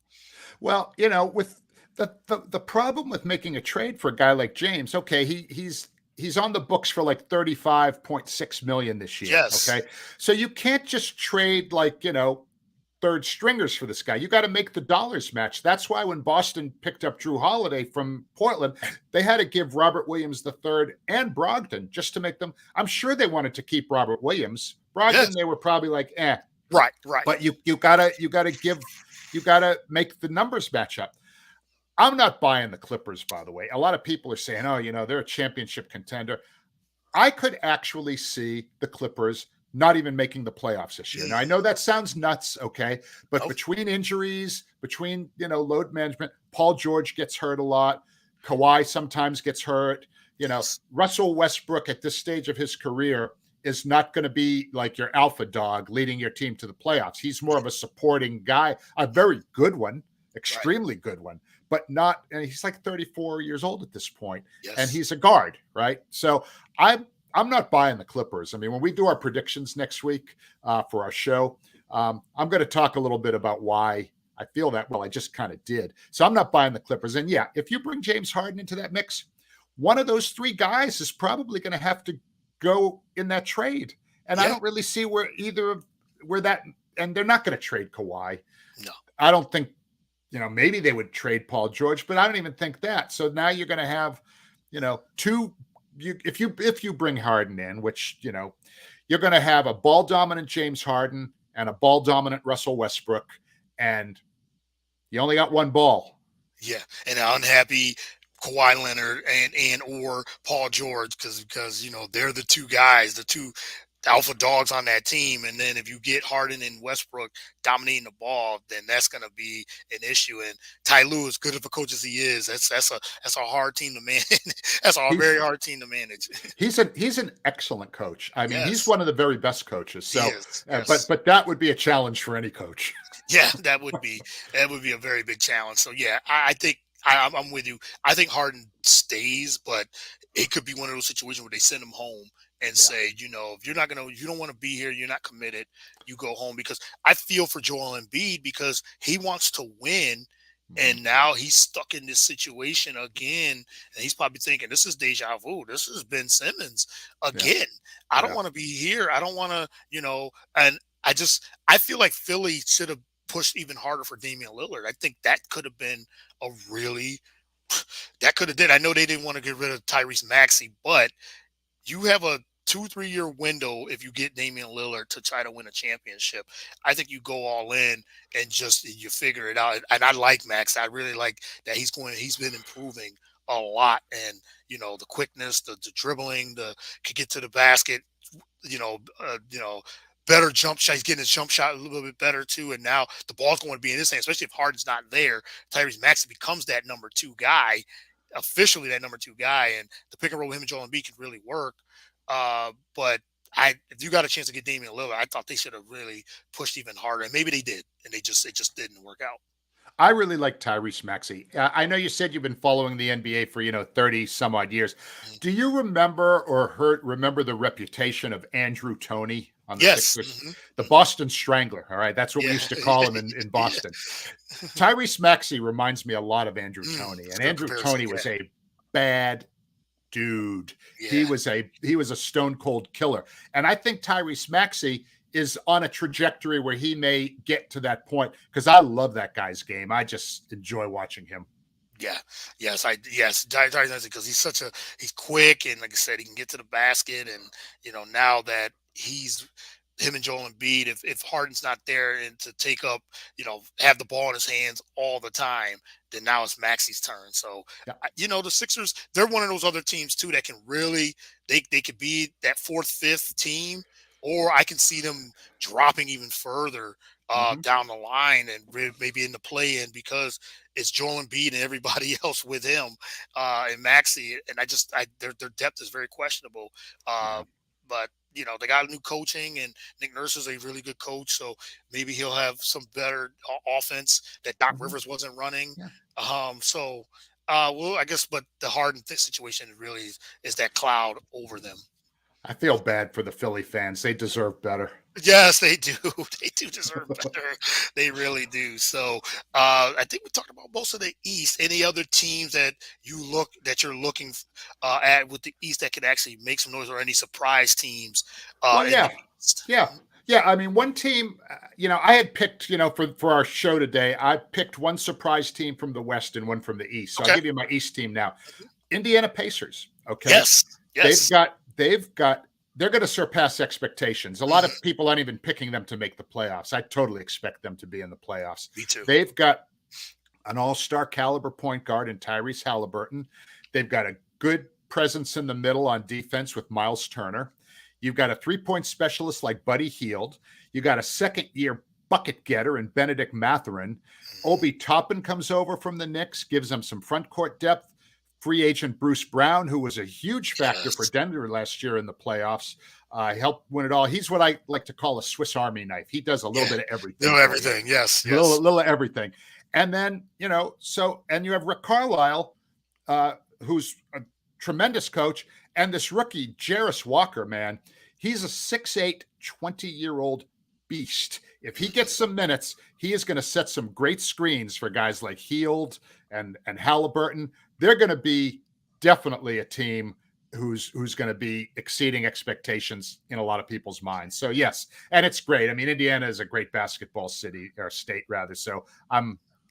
Well, with the problem with making a trade for a guy like James, okay, he's on the books for like 35.6 million this year. Yes. Okay. So you can't just trade like, third stringers for this guy. You got to make the dollars match. That's why when Boston picked up Drew Holiday from Portland, they had to give Robert Williams the third and Brogdon just to make them. I'm sure they wanted to keep Robert Williams. Brogdon, Yes. they were probably like, eh. Right. But you gotta give you got to make the numbers match up. I'm not buying the Clippers, by the way. A lot of people are saying, oh, they're a championship contender. I could actually see the Clippers not even making the playoffs this year. Now, I know that sounds nuts, okay? But No. between injuries, between, load management, Paul George gets hurt a lot. Kawhi sometimes gets hurt. Yes. Russell Westbrook at this stage of his career is not going to be like your alpha dog leading your team to the playoffs. He's more of a supporting guy, a very good one, Right. extremely good one, but not, and he's like 34 years old at this point, and Yes. he's a guard, right? So I'm not buying the Clippers. I mean, when we do our predictions next week for our show, I'm going to talk a little bit about why I feel that. Well, I just kind of did. So I'm not buying the Clippers. And yeah, if you bring James Harden into that mix, one of those three guys is probably going to have to go in that trade. And I Yeah. don't really see where that, and they're not going to trade Kawhi. No. I don't think, maybe they would trade Paul George, but I don't even think that. So now you're going to have, two. If you bring Harden in, which you're going to have a ball dominant James Harden and a ball dominant Russell Westbrook, and you only got one ball. Yeah, and an unhappy Kawhi Leonard and or Paul George because they're the two guys, the two alpha dogs on that team. And then if you get Harden and Westbrook dominating the ball, then that's going to be an issue. And Ty Lue, as good of a coach as he is, that's a hard team to manage. That's a very hard team to manage. He's an excellent coach. I mean, he's Yes, one of the very best coaches. he So, is. Yes. but that would be a challenge for any coach. Yeah, that would be a very big challenge. So yeah, I think I'm with you. I think Harden stays, but it could be one of those situations where they send him home and Yeah. say, if you don't want to be here, you're not committed, you go home. Because I feel for Joel Embiid because he wants to win. Mhm. And now he's stuck in this situation again. And he's probably thinking, this is deja vu. This is Ben Simmons Yeah. again. I don't Yeah. want to be here. I don't want to, and I feel like Philly should have pushed even harder for Damian Lillard. I think that could have been a really that could have did. I know they didn't want to get rid of Tyrese Maxey, but you have a 2-3 year window if you get Damian Lillard to try to win a championship. I think you go all in and just you figure it out. And I like Max. I really like that he's been improving a lot. And the quickness, the dribbling, the could get to the basket, you know, better jump shot. He's getting his jump shot a little bit better too. And now the ball's going to be in his hand, especially if Harden's not there. Tyrese Maxey becomes that number two guy, officially that number two guy, and the pick and roll with him and Joel Embiid can really work. But if you got a chance to get Damian Lillard, I thought they should have really pushed even harder, and maybe they did, and it just didn't work out. I really like Tyrese Maxey. I know you said you've been following the NBA for 30 some odd years. Mhm. Do you remember the reputation of Andrew Toney on the Yes. Sixers? Hmm. The Boston Strangler. All right, that's what we Yeah. used to call him in Yeah. Boston. Tyrese Maxey reminds me a lot of Andrew Toney, It's and a good Andrew comparison. Toney was a bad dude. He Yeah. was a stone cold killer, and I think Tyrese Maxey is on a trajectory where he may get to that point because I love that guy's game. I just enjoy watching him. Yeah. Yes. Because he's quick and like I said, he can get to the basket and now that him and Joel Embiid, if Harden's not there and to take up, have the ball in his hands all the time, then now it's Maxi's turn. So, Yeah. the Sixers, they're one of those other teams too that can really they could be that fourth, fifth team, or I can see them dropping even further Mm-hmm. down the line and maybe in the play-in because it's Joel Embiid and everybody else with him and Maxi, and their depth is very questionable. Yeah. But they got new coaching, and Nick Nurse is a really good coach, so maybe he'll have some better offense that Doc Mm-hmm. Rivers wasn't running. Yeah. Well, I guess, but the Harden situation really is that cloud over them. I feel bad for the Philly fans. They deserve better. Yes, they do. They do deserve better. They really do. So I think we talked about most of the East. Any other teams that you're looking at with the East that could actually make some noise, or any surprise teams Well, in the yeah, East? yeah, yeah. I mean, one team. I had picked. For our show today, I picked one surprise team from the West and one from the East. So I'll Okay. give you my East team now. Indiana Pacers. Okay, Yes. they've Yes. got they're going to surpass expectations. A lot Mhm. of people aren't even picking them to make the playoffs. I totally expect them to be in the playoffs. Me too. They've got an all-star caliber point guard in Tyrese Halliburton. They've got a good presence in the middle on defense with Miles Turner. You've got a three-point specialist like Buddy Hield. You got a second-year bucket getter in Benedict Mathurin. Mhm. Obi Toppin comes over from the Knicks, gives them some front court depth. Free agent Bruce Brown, who was a huge factor for Yes. Denver last year in the playoffs, helped win it all. He's what I like to call a Swiss Army knife. He does a little Yeah. bit of everything Know for you, everything. Yes. a little, Yes. little of everything. And then, and you have Rick Carlisle, who's a tremendous coach, and this rookie, Jarris Walker, man, he's a 6'8", 20-year-old beast. If he gets Mhm. some minutes, he is going to set some great screens for guys like Hield and Halliburton. They're going to be definitely a team who's going to be exceeding expectations in a lot of people's minds. So yes, and it's great. I mean, Indiana is a great basketball city or state rather. So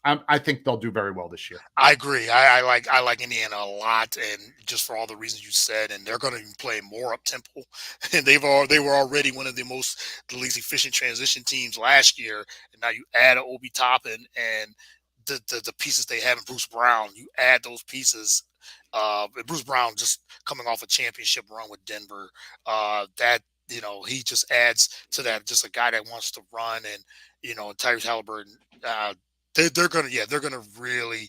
I think they'll do very well this year. I agree. I like Indiana a lot, and just for all the reasons you said, and they're going to be playing more up tempo, and they were already one of the least efficient transition teams last year, and now you add a Obi Toppin and the pieces they have in Bruce Brown. You add those pieces. Bruce Brown just coming off a championship run with Denver. That he just adds to that. Just a guy that wants to run, and Tyrese Halliburton. They're gonna they're gonna really.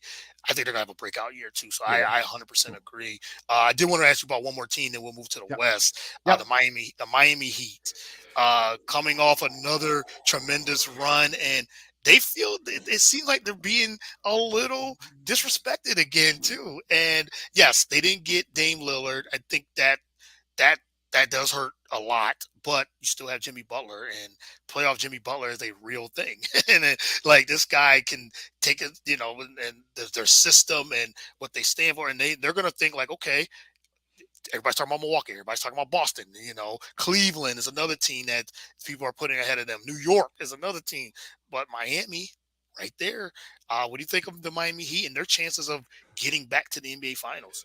I think they're gonna have a breakout year too. So Yeah. I 100% agree. I did want to ask you about one more team, then we'll move to the Yep. West. Yep. The Miami Heat, coming off another tremendous run, and they feel it seems like they're being a little disrespected again too. And yes, they didn't get Dame Lillard. I think that that does hurt a lot, but you still have Jimmy Butler, and playoff Jimmy Butler is a real thing. And like this guy can take it, and their system and what they stand for, and they're gonna think like, okay, everybody's talking about Milwaukee, everybody's talking about Boston. Cleveland is another team that people are putting ahead of them. New York is another team, but Miami, right there. What do you think of the Miami Heat and their chances of getting back to the NBA Finals?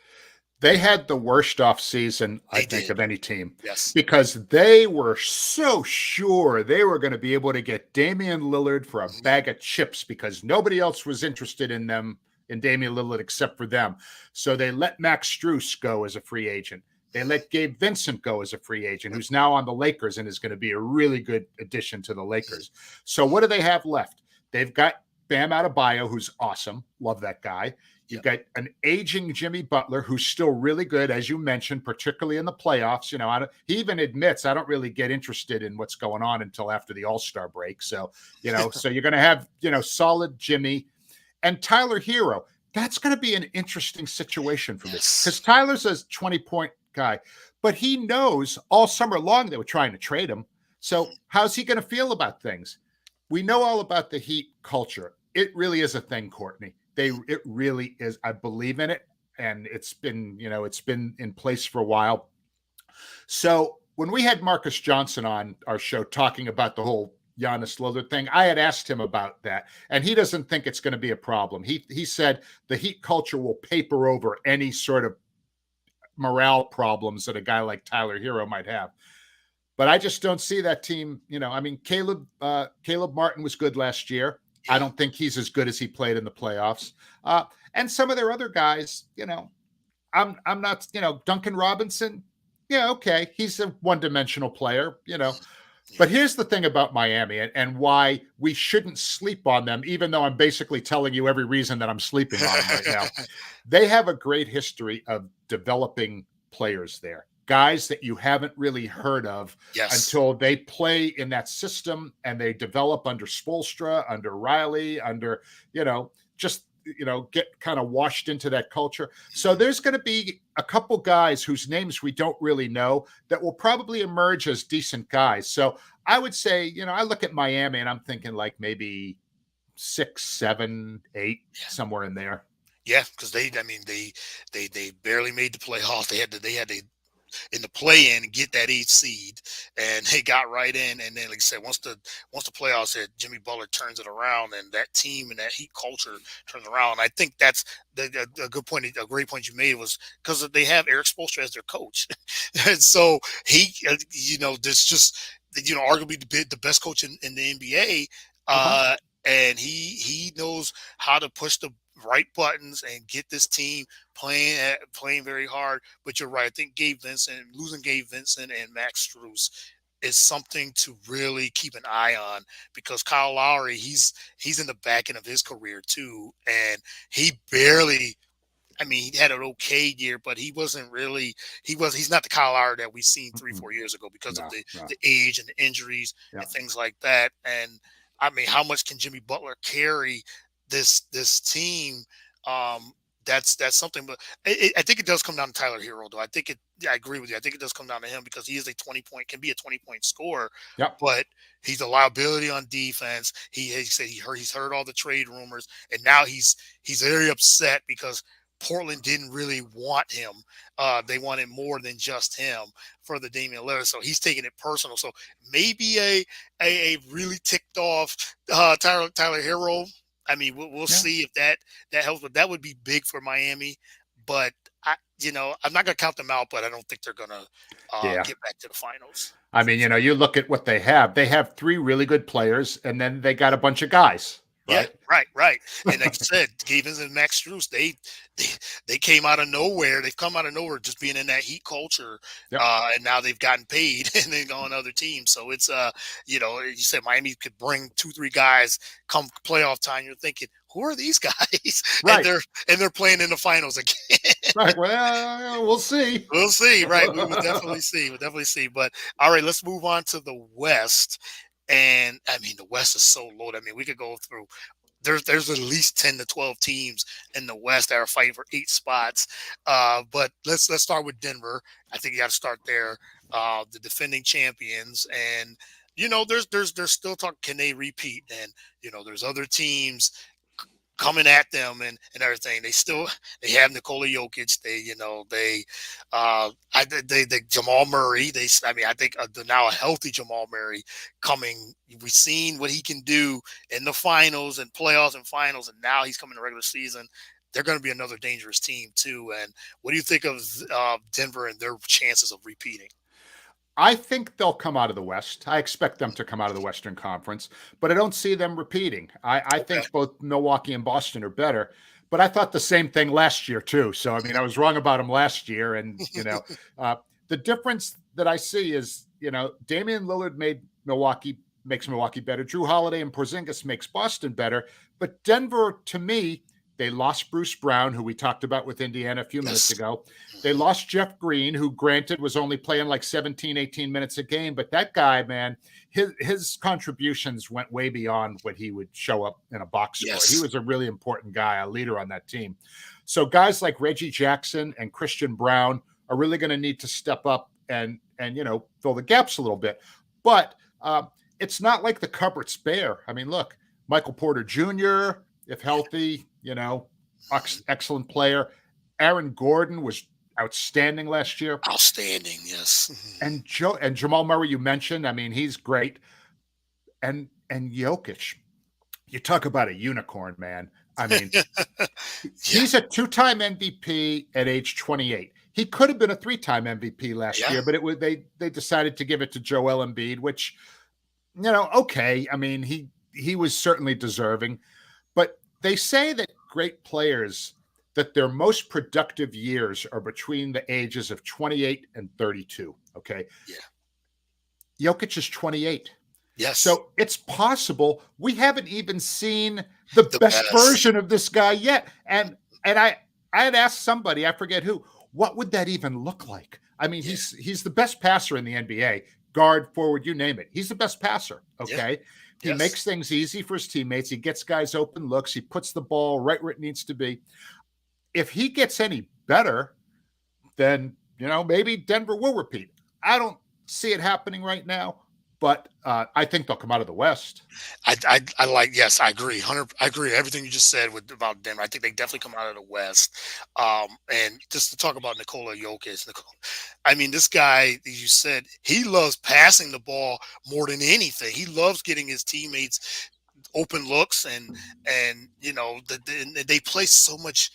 They had the worst off season, I They think, did, of any team yes. because they were so sure they were going to be able to get Damian Lillard for a Mhm. bag of chips because nobody else was interested in them, in Damian Lillard, except for them. So they let Max Strus go as a free agent. They let Gabe Vincent go as a free agent, who's now on the Lakers and is going to be a really good addition to the Mhm. Lakers. So what do they have left? They've got Bam Adebayo, who's awesome. Love that guy. You've Yep. got an aging Jimmy Butler who's still really good, as you mentioned, particularly in the playoffs. He even admits I don't really get interested in what's going on until after the All-Star break. So, so you're going to have, solid Jimmy and Tyler Hero. That's going to be an interesting situation for me because Yes. Tyler's a 20-point guy, but he knows all summer long they were trying to trade him. So, Mhm. how's he going to feel about things? We know all about the Heat culture. It really is a thing, Courtney. It really is. I believe in it, and it's been in place for a while. So when we had Marcus Johnson on our show talking about the whole Giannis Lillard thing, I had asked him about that, and he doesn't think it's going to be a problem. He said the Heat culture will paper over any sort of morale problems that a guy like Tyler Hero might have. But I just don't see that team. I mean, Caleb Martin was good last year. I Yeah. don't think he's as good as he played in the playoffs. Uh, and some of their other guys, I'm not, Duncan Robinson. Yeah, okay, he's a one-dimensional player. Mhm. But Yeah. here's the thing about Miami and why we shouldn't sleep on them, even though I'm basically telling you every reason that I'm sleeping on them right now. They have a great history of developing players there, guys that you haven't really heard of Yes. until they play in that system and they develop under Spoelstra, under Riley, under, just, get kind of washed into that culture. So Mhm. there's going to be a couple guys whose names we don't really know that will probably emerge as decent guys. So I would say, I look at Miami and I'm thinking like maybe 6, 7, 8, somewhere in there. Yeah, because I mean, they barely made the playoffs. They had to in the play in and get that 8th seed, and they got right in. And then, like I said, once the playoffs hit, Jimmy Butler turns it around, and that team and that Heat culture turns around. I think that's a good point. A great point you made was because they have Eric Spoelstra as their coach, and so he, there's just arguably the best coach in the NBA. Uh-huh. And he knows how to push the right buttons and get this team playing very hard. But you're right. I think losing Gabe Vincent and Max Strus is something to really keep an eye on, because Kyle Lowry, he's in the back end of his career too, and he barely. I mean, he had an okay year, but he wasn't really. He's not the Kyle Lowry that we've seen three, Mm-mm. 4 years ago because of No, the no. the age and the injuries Yeah. and things like that. And I mean, how much can Jimmy Butler carry this team? Um, that's something. But I think it does come down to Tyler Hero, though. I agree with you. I think it does come down to him because he is a 20-point scorer, Yep. but he's a liability on defense. He said he's heard all the trade rumors, and now he's very upset because Portland didn't really want him. They wanted more than just him for the Damian Lillard, so he's taking it personal. So maybe a really ticked off Tyler Hero. I mean, we'll Yeah. see if that helps, but that would be big for Miami. But I'm not gonna count them out, but I don't think they're gonna Yeah. get back to the finals. I mean, you look at what they have. They have three really good players, and then they got a bunch of guys, Yeah, right? right. And like you said, Gavins and Max Strus, they they came out of nowhere. They've come out of nowhere just being in that Heat culture, Yep. and now they've gotten paid and then go on other teams. So it's you said Miami could bring 2, 3 guys come playoff time. You're thinking, who are these guys? And Right. they're playing in the finals again. Right. Well, we'll see. We'll see, right? We will definitely see. We'll definitely see. But all right, let's move on to the West. And I mean, the West is so loaded. I mean, we could go through. There's at least 10 to 12 teams in the West that are fighting for 8 spots. But let's start with Denver. I think you got to start there. The defending champions, and there's still talk. Can they repeat? And there's other teams coming at them and everything. They have Nikola Jokic. They Jamal Murray. I think now a healthy Jamal Murray coming. We've seen what he can do in the finals and playoffs and finals, and now he's coming to regular season. They're going to be another dangerous team too. And what do you think of Denver and their chances of repeating? I think they'll come out of the West. I expect them to come out of the Western Conference, but I don't see them repeating. I Okay. think both Milwaukee and Boston are better, but I thought the same thing last year too. So I mean, I was wrong about them last year, and uh, the difference that I see is Damian Lillard makes Milwaukee better. Drew Holiday and Porzingis makes Boston better, but Denver, to me, they lost Bruce Brown, who we talked about with Indiana a few minutes Yes. ago. They Mhm. lost Jeff Green, who granted was only playing like 17, 18 minutes a game. But that guy, man, his contributions went way beyond what he would show up in a box score. He Yes. was a really important guy, a leader on that team. So guys like Reggie Jackson and Christian Brown are really going to need to step up and fill the gaps a little bit. But it's not like the cupboard's bare. I mean, look, Michael Porter Jr., if healthy, excellent player. Aaron Gordon was outstanding last year. Outstanding. Yes. And Jamal Murray, you mentioned, I mean, he's great. And Jokic, you talk about a unicorn, man. I mean, Yeah. he's a two-time MVP at age 28. He could have been a three-time MVP last Yeah. year, but they decided to give it to Joel Embiid, which okay. I mean, he was certainly deserving, but they say that great players that their most productive years are between the ages of 28 and 32. Okay. Yeah. Jokic is 28. Yes. So it's possible we haven't even seen the The best best. version of this guy yet. And I had asked somebody, I forget who, what would that even look like? I mean, Yeah. he's the best passer in the NBA, guard, forward, you name it. He's the best passer. Yeah. Okay. He Yes. makes things easy for his teammates. He gets guys open looks. He puts the ball right where it needs to be. If he gets any better, then maybe Denver will repeat. I don't see it happening right now, but I think they'll come out of the West. I like, yes, I agree. 100, I agree. Everything you just said with about Denver. I think they definitely come out of the West. And just to talk about Nikola Jokic, I mean, this guy, you said he loves passing the ball more than anything. He loves getting his teammates open looks, and they play so much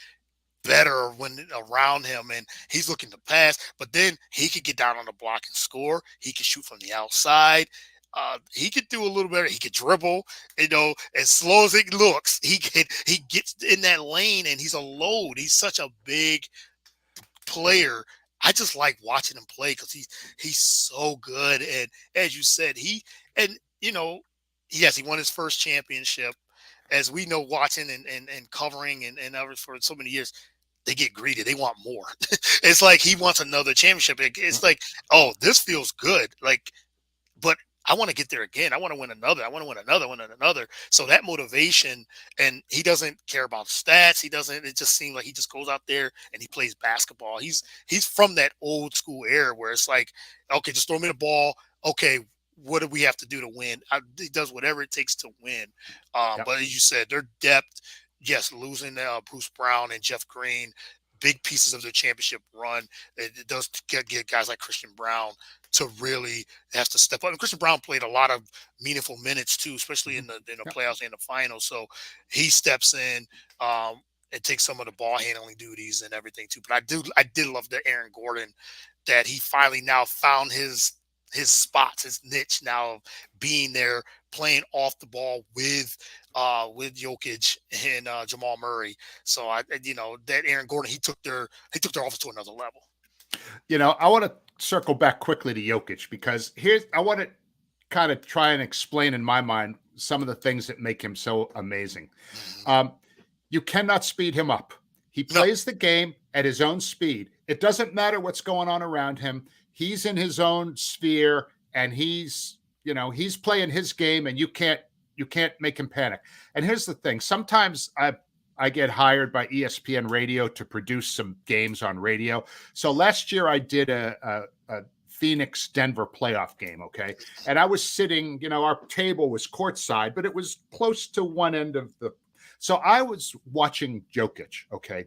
better when around him, and he's looking to pass, but then he could get down on the block and score. He could shoot from the outside. He could do a little better. He could dribble. As slow as it looks, he gets in that lane, and he's a load. He's such a big player. I just like watching him play because he's so good. And as you said, and yes, he won his first championship. As we know, watching and covering and ever for so many years, they get greedy. They want more. It's like he wants another championship. It's like, oh, this feels good. Like, but I want to get there again. I want to win another. I want to win another one and another. So that motivation, and he doesn't care about stats. He doesn't. It just seems like he just goes out there and he plays basketball. He's from that old school era where it's like, okay, just throw me the ball. Okay, what do we have to do to win? He does whatever it takes to win. Yep. But as you said, their depth, yes, losing Bruce Brown and Jeff Green, big pieces of their championship run. It does get guys like Christian Brown to really have to step up. And Christian Brown played a lot of meaningful minutes too, especially Mhm. in the Yep. playoffs and the finals. So he steps in and takes some of the ball handling duties and everything too. But I did love that Aaron Gordon, that he finally now found his spots, his niche now of being there, playing off the ball with Jokic and Jamal Murray. So that Aaron Gordon, he took their offense to another level. I want to circle back quickly to Jokic because I want to kind of try and explain in my mind some of the things that make him so amazing. Mhm. Um, you cannot speed him up. He No, plays the game at his own speed. It doesn't matter what's going on around him. He's in his own sphere and he's playing his game and you can't make him panic. And here's the thing. Sometimes I get hired by ESPN Radio to produce some games on radio. So last year I did a Phoenix Denver playoff game. Okay. And I was sitting, our table was courtside, but it was close to one end of the. So I was watching Jokic. Okay.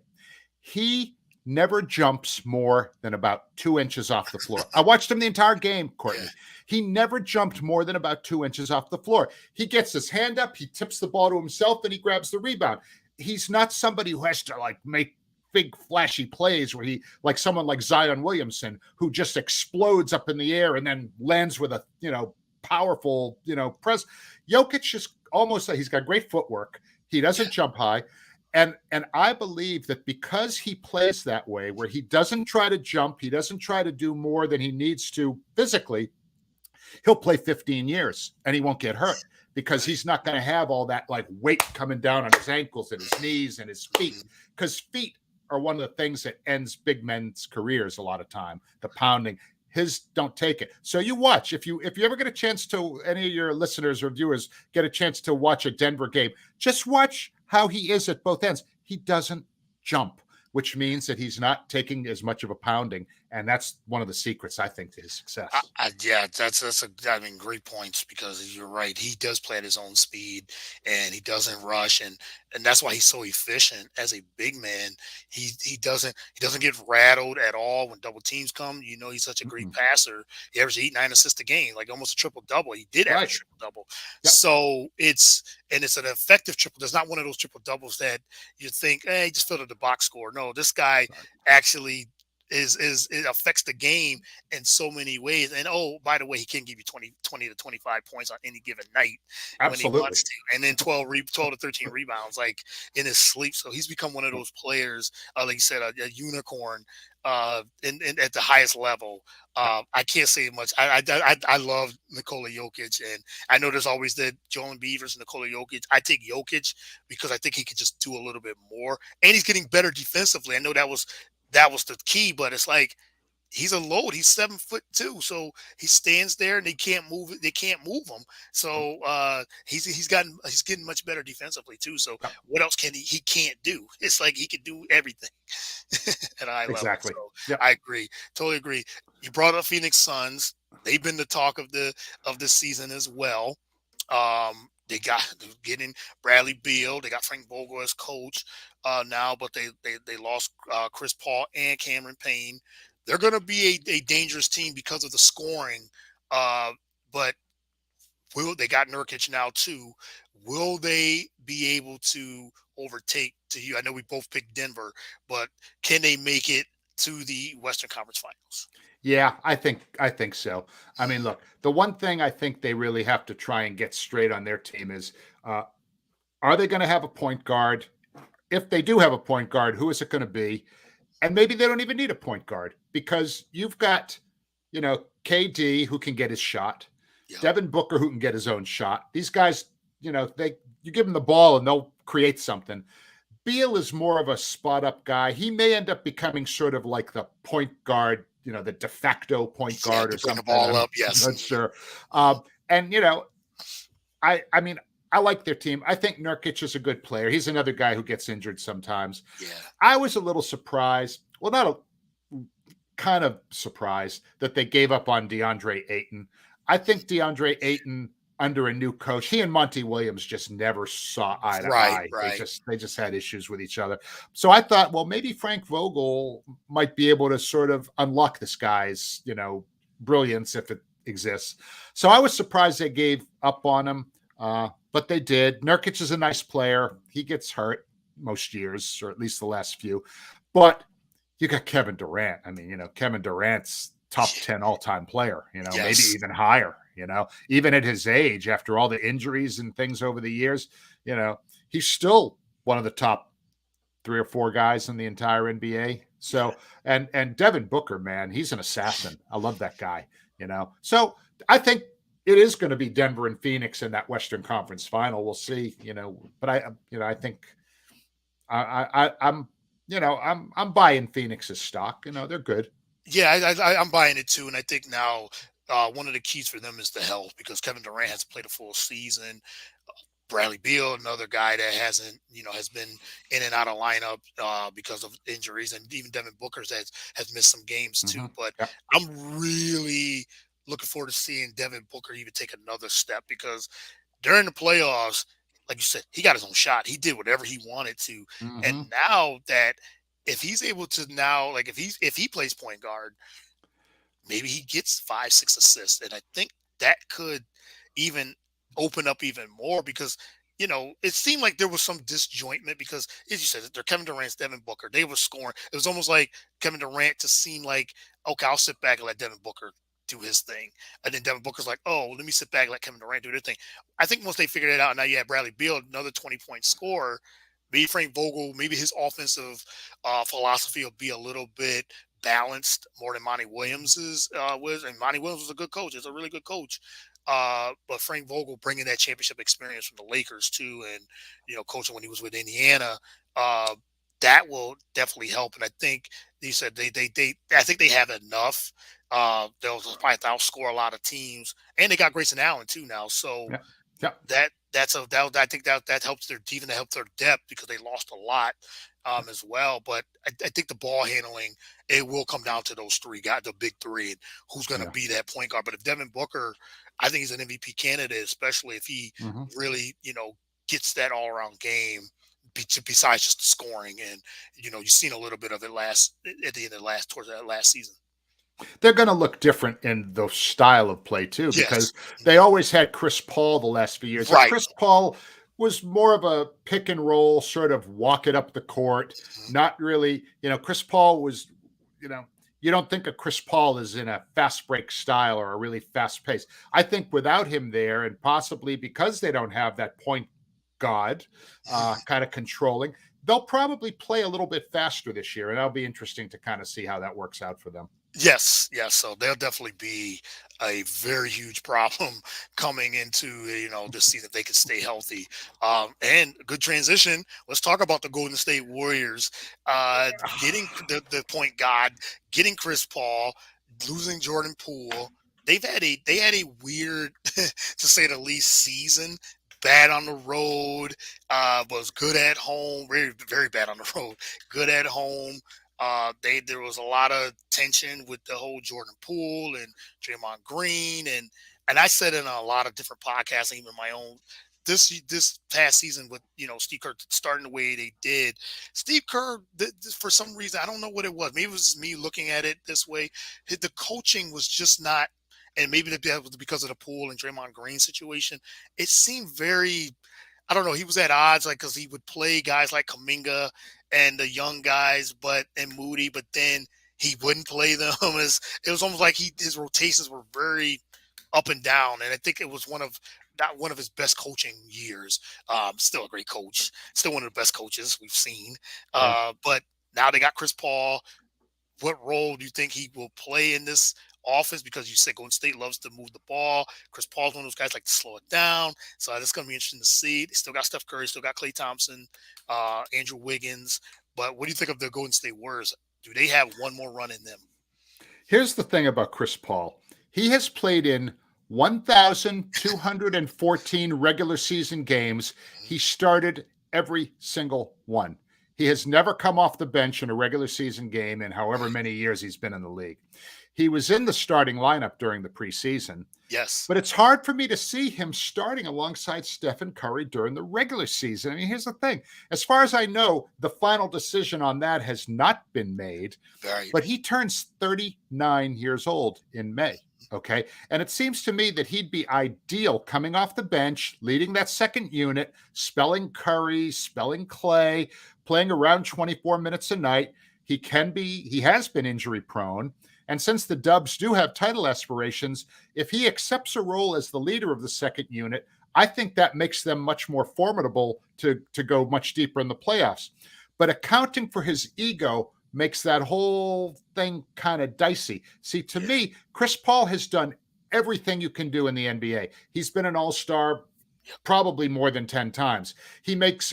He never jumps more than about 2 inches off the floor. I watched him the entire game, yeah, Courtney. He never jumped more than about 2 inches off the floor. He gets his hand up, he tips the ball to himself, and he grabs the rebound. He's not somebody who has to like make big flashy plays where he like someone like Zion Williamson who just explodes up in the air and then lands with a powerful press. Jokic is almost like he's got great footwork. He yeah, doesn't jump high. And I believe that because he plays that way, where he doesn't try to jump, he doesn't try to do more than he needs to physically, he'll play 15 years and he won't get hurt because right. he's not going to have all that like weight coming down on his ankles and his knees and his feet. Mhm. Because feet are one of the things that ends big men's careers a lot of time. The pounding. His don't take it. So you watch if you ever get a chance to any of your listeners or viewers get a chance to watch a Denver game, just watch how he is at both ends. He doesn't jump, which means that he's not taking as much of a pounding, and that's one of the secrets I think to his success. Yeah, I mean, great points because you're right. He does play at his own speed, and he doesn't rush, and that's why he's so efficient as a big man. He doesn't get rattled at all when double teams come. He's such a great Mm-mm. passer. He averages 8, 9 assists a game, like almost a triple double. He did average Right. triple double. Yep. So it's an effective triple. There's not one of those triple doubles that you think, hey, he just filled up the box score. No, this guy Right. actually is it affects the game in so many ways. And oh, by the way, he can give you 20 to 25 points on any given night when he Absolutely. wants to, and then 12 to 13 rebounds like in his sleep. So he's become one of those players, like you said, a unicorn in at the highest level. Yep. I can't say much. I love Nikola Jokic, and I know there's always the Joel Embiid versus Nikola Jokic. I take Jokic because I think he could just do a little bit more, and he's getting better defensively. I know that was the key, but it's like he's a load. He's 7'2", so he stands there and they can't move it. They can't move him. So he's getting much better defensively too. So Yep. what else can he can't do? It's like he can do everything at a high level. So Exactly. Yep. I agree, totally agree. You brought up Phoenix Suns. They've been the talk of the season as well. They got getting Bradley Beal. They got Frank Vogel as coach now, but they lost Chris Paul and Cameron Payne. They're going to be a dangerous team because of the scoring. Uh, but will they got Nurkic now too? Will they be able to overtake to you? I know we both picked Denver, but can they make it to the Western Conference Finals? Yeah, I think so. I mean, look, the one thing I think they really have to try and get straight on their team is, uh, are they going to have a point guard? If they do have a point guard, who is it going to be? And maybe they don't even need a point guard because you've got, KD who can get his shot, Yep. Devin Booker who can get his own shot. These guys, they you give them the ball and they'll create something. Beal is more of a spot up guy. He may end up becoming sort of like the point guard, the de facto point Yeah, guard to or bring the something. ball I'm up. Yes. not sure. And I mean, I like their team. I think Nurkic is a good player. He's another guy who gets injured sometimes. Yeah. I was a little surprised. Well, not a kind of surprised that they gave up on DeAndre Ayton. I think DeAndre Ayton under a new coach, he and Monty Williams just never saw eye to Right. eye. They Right. just had issues with each other. So I thought, well, maybe Frank Vogel might be able to sort of unlock this guy's, brilliance if it exists. So I was surprised they gave up on him, but they did. Nurkic is a nice player. He gets hurt most years, or at least the last few. But you got Kevin Durant. I mean, Kevin Durant's top 10 all-time player, maybe Yes. even higher, even at his age, after all the injuries and things over the years, he's still one of the top 3 or 4 guys in the entire NBA. Yeah. So, and Devin Booker, man, he's an assassin. I love that guy, So I think it is going to be Denver and Phoenix in that Western Conference final. We'll see, but I think I'm I'm buying Phoenix's stock. They're good. Yeah, I'm buying it too, and I think now one of the keys for them is the health because Kevin Durant has played a full season. Bradley Beal, another guy that hasn't, has been in and out of lineup because of injuries, and even Devin Booker's has missed some games too. Mm-hmm. But Yeah, I'm really looking forward to seeing Devin Booker even take another step because during the playoffs, like you said, he got his own shot. He did whatever he wanted to, and mm-hmm. now that if he's able to now, like if he plays point guard, maybe he gets 5, 6 assists, and I think that could even open up even more because it seemed like there was some disjointment because, as you said, they're Kevin Durant's Devin Booker. They were scoring. It was almost like Kevin Durant to seem like, okay, I'll sit back and let Devin Booker do his thing, and then Devin Booker's like, oh, let me sit back and let Kevin Durant do their thing. I think once they figured it out, now you have Bradley Beal, another 20-point scorer. Maybe Frank Vogel, maybe his offensive philosophy will be a little bit balanced more than Monty Williams's was. And Monty Williams was a good coach. He's a really good coach. But Frank Vogel bringing that championship experience from the Lakers too, and coaching when he was with Indiana, uh, that will definitely help. And I think he said I think they have enough. They'll probably outscore a lot of teams, and they got Grayson Allen too now. So Yeah, yeah, I think that helps their even helps their depth because they lost a lot as well. But I think the ball handling it will come down to those three guys, the big three, and who's going to yeah. be that point guard. But if Devin Booker, I think he's an MVP candidate, especially if he Mm-hmm. really gets that all around game. Besides just the scoring, and you've seen a little bit of it at the end of towards that last season. They're going to look different in the style of play too, because Yes, they always had Chris Paul the last few years, and right. Chris Paul was more of a pick and roll, sort of walk it up the court. Mhm. Not really, Chris Paul was, you know, you don't think of Chris Paul as in a fast break style or a really fast pace. I think without him there, and possibly because they don't have that point guard kind of controlling, they'll probably play a little bit faster this year, and that'll be interesting to kind of see how that works out for them. Yes, yes. So they'll definitely be a very huge problem coming into this season if they can stay healthy. And good transition. Let's talk about the Golden State Warriors. Getting the point guard, getting Chris Paul, losing Jordan Poole. They had a weird, to say the least, season. Bad on the road, was good at home. Very very bad on the road. Good at home. There was a lot of tension with the whole Jordan Poole and Draymond Green, and I said in a lot of different podcasts, even my own. This past season with Steve Kerr starting the way they did, Steve Kerr for some reason I don't know what it was. Maybe it was just me looking at it this way. The coaching was just not, and maybe that was because of the Poole and Draymond Green situation. It seemed very, I don't know. He was at odds, like because he would play guys like Kaminga and the young guys, and Moody, but then he wouldn't play them. As it was almost like his rotations were very up and down, and I think it was not one of his best coaching years. Still a great coach, still one of the best coaches we've seen. Yeah. But now they got Chris Paul. What role do you think he will play in this offense? Because you said Golden State loves to move the ball. Chris Paul's one of those guys like to slow it down. So it's going to be interesting to see. They still got Steph Curry, still got Klay Thompson, Andrew Wiggins. But what do you think of the Golden State Warriors? Do they have one more run in them? Here's the thing about Chris Paul. He has played in 1,214 regular season games. He started every single one. He has never come off the bench in a regular season game in however many years he's been in the league. He was in the starting lineup during the preseason. Yes. But it's hard for me to see him starting alongside Stephen Curry during the regular season. I mean, here's the thing. As far as I know, the final decision on that has not been made. Right. But he turns 39 years old in May. Okay. And it seems to me that he'd be ideal coming off the bench, leading that second unit, spelling Curry, spelling Klay, playing around 24 minutes a night. He has been injury prone. And since the Dubs do have title aspirations, if he accepts a role as the leader of the second unit, I think that makes them much more formidable to go much deeper in the playoffs. But accounting for his ego makes that whole thing kind of dicey. See, to me, Chris Paul has done everything you can do in the NBA. He's been an all-star probably more than 10 times. He makes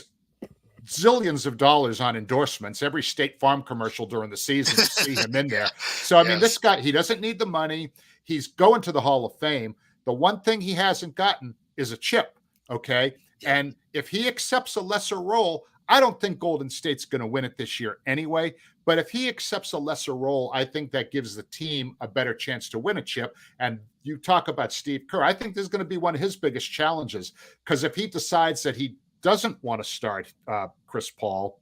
zillions of dollars on endorsements. Every State Farm commercial during the season, you see him in there. So, I mean, this guy, he doesn't need the money. He's going to the Hall of Fame. The one thing he hasn't gotten is a chip, okay? And if he accepts a lesser role, I don't think Golden State's going to win it this year anyway. But if he accepts a lesser role, I think that gives the team a better chance to win a chip. And you talk about Steve Kerr. I think this is going to be one of his biggest challenges, because if he decides that he doesn't want to start Chris Paul,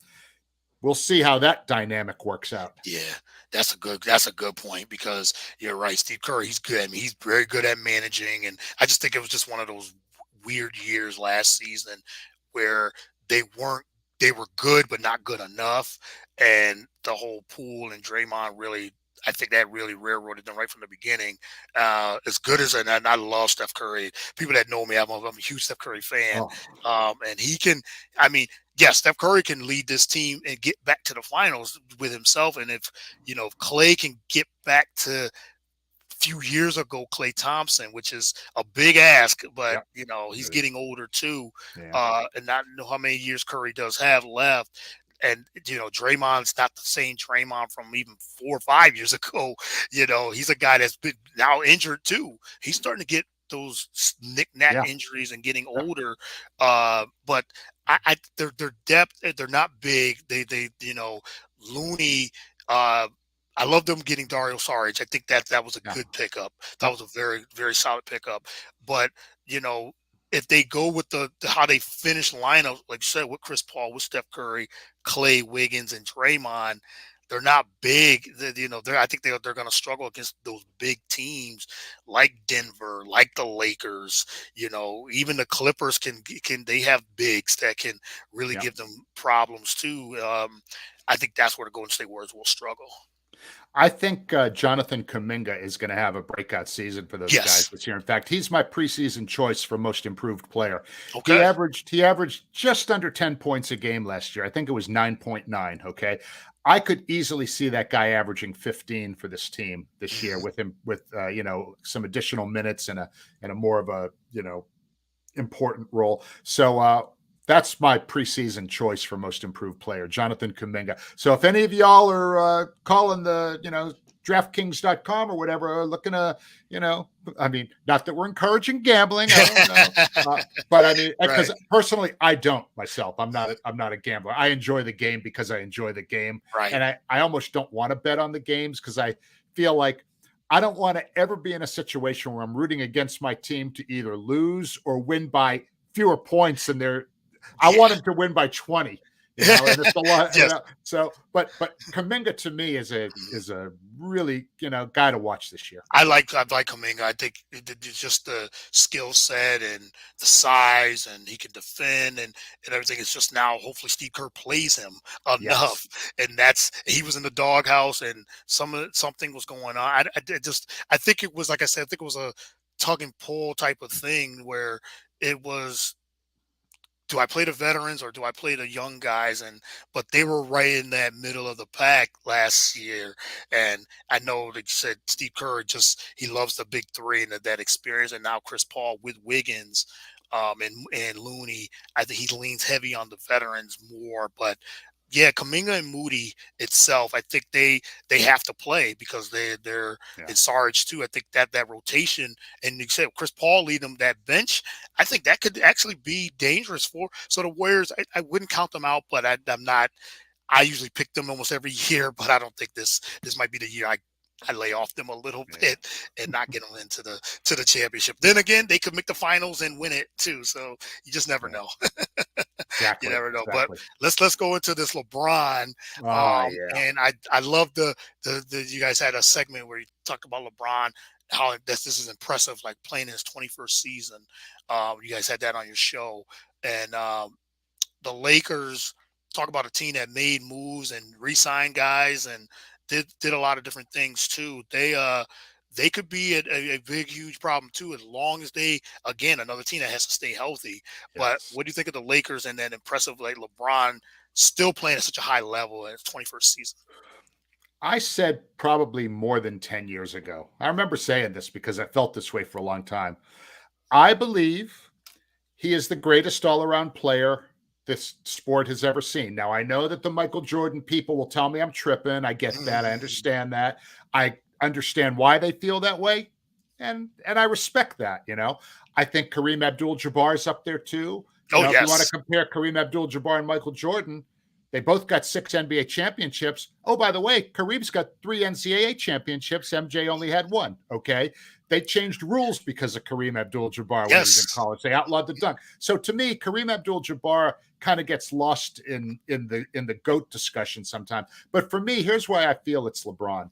we'll see how that dynamic works out. Yeah, that's a good point, because you're right. Steve Curry, he's good. I mean, he's very good at managing, and I just think it was just one of those weird years last season where they were good but not good enough, and the whole Poole and Draymond really. I think that really railroaded them right from the beginning. As good as, and I love Steph Curry. People that know me, I'm a huge Steph Curry fan. And he can, I mean, yes, Steph Curry can lead this team and get back to the finals with himself. And if Klay can get back to few years ago Klay Thompson, which is a big ask, but he's getting older too, and not know how many years Curry does have left. And Draymond's not the same Draymond from even 4 or 5 years ago. He's a guy that's been now injured too. He's starting to get those knick-knack injuries and getting older. But their depth, they're not big. They Looney. I love them getting Dario Saric. I think that was a good pickup. That was a very, very solid pickup. But if they go with the how they finish lineup, like you said, with Chris Paul, with Steph Curry, Klay, Wiggins, and Draymond, they're not big. I think they're going to struggle against those big teams like Denver, like the Lakers. Even the Clippers can they have bigs that can really give them problems too. I think that's where the Golden State Warriors will struggle. I think Jonathan Kuminga is going to have a breakout season for those guys this year. In fact, he's my preseason choice for most improved player. Okay. He averaged just under 10 points a game last year. I think it was 9.9. Okay. I could easily see that guy averaging 15 for this team this year with some additional minutes and a more of a, important role. So, that's my preseason choice for most improved player, Jonathan Kuminga. So if any of y'all are calling the, DraftKings.com or whatever are looking to, I mean, not that we're encouraging gambling. I don't know. But I mean, Right. because personally, I don't myself. I'm not a gambler. I enjoy the game because I enjoy the game. Right. And I almost don't want to bet on the games because I feel like I don't want to ever be in a situation where I'm rooting against my team to either lose or win by fewer points than they're. I Yeah. want them to win by 20, and it's a lot, Yes. So, but Kaminga to me is a really guy to watch this year. I like Kaminga. I think it's just the skill set and the size, and he can defend and everything. It's just now hopefully Steve Kerr plays him enough, Yes. and he was in the doghouse, and something was going on. I think it was like I said. I think it was a tug and pull type of thing where it was, do I play the veterans or do I play the young guys? And but they were right in that middle of the pack last year. And I know that you said Steve Kerr just he loves the big three and that experience. And now Chris Paul with Wiggins, and Looney, I think he leans heavy on the veterans more. But yeah, Kaminga and Moody itself, I think they have to play because they're Yeah. in Sarge too. I think that rotation, and you said Chris Paul lead them that bench. I think that could actually be dangerous for. So the Warriors, I wouldn't count them out, but I'm not. I usually pick them almost every year, but I don't think this might be the year I lay off them a little Yeah. bit and not get them into the championship. Then again, they could make the finals and win it too. So you just never Yeah. know. You Exactly. never know. But Exactly. let's go into this LeBron. Oh yeah. And I love the you guys had a segment where you talked about LeBron, how this is impressive, like playing in his 21st season. You guys had that on your show, and the Lakers talk about a team that made moves and re-signed guys and did a lot of different things too. They could be a big huge problem too as long as they, again, another team that has to stay healthy. But Yes. what do you think of the Lakers and then impressive like LeBron still playing at such a high level in his 21st season? I said probably more than 10 years ago. I remember saying this because I felt this way for a long time. I believe he is the greatest all around player this sport has ever seen. Now, I know that the Michael Jordan people will tell me I'm tripping. I get that. I Mm. understand that. I understand why they feel that way. And I respect that, I think Kareem Abdul-Jabbar is up there too. Oh If you want to yes, compare Kareem Abdul-Jabbar and Michael Jordan, they both got 6 NBA championships. Oh, by the way, Kareem's got 3 NCAA championships. MJ only had 1. Okay. They changed rules because of Kareem Abdul-Jabbar when he was in yes, college. They outlawed the dunk. So to me, Kareem Abdul-Jabbar kind of gets lost in the GOAT discussion sometimes. But for me, here's why I feel it's LeBron.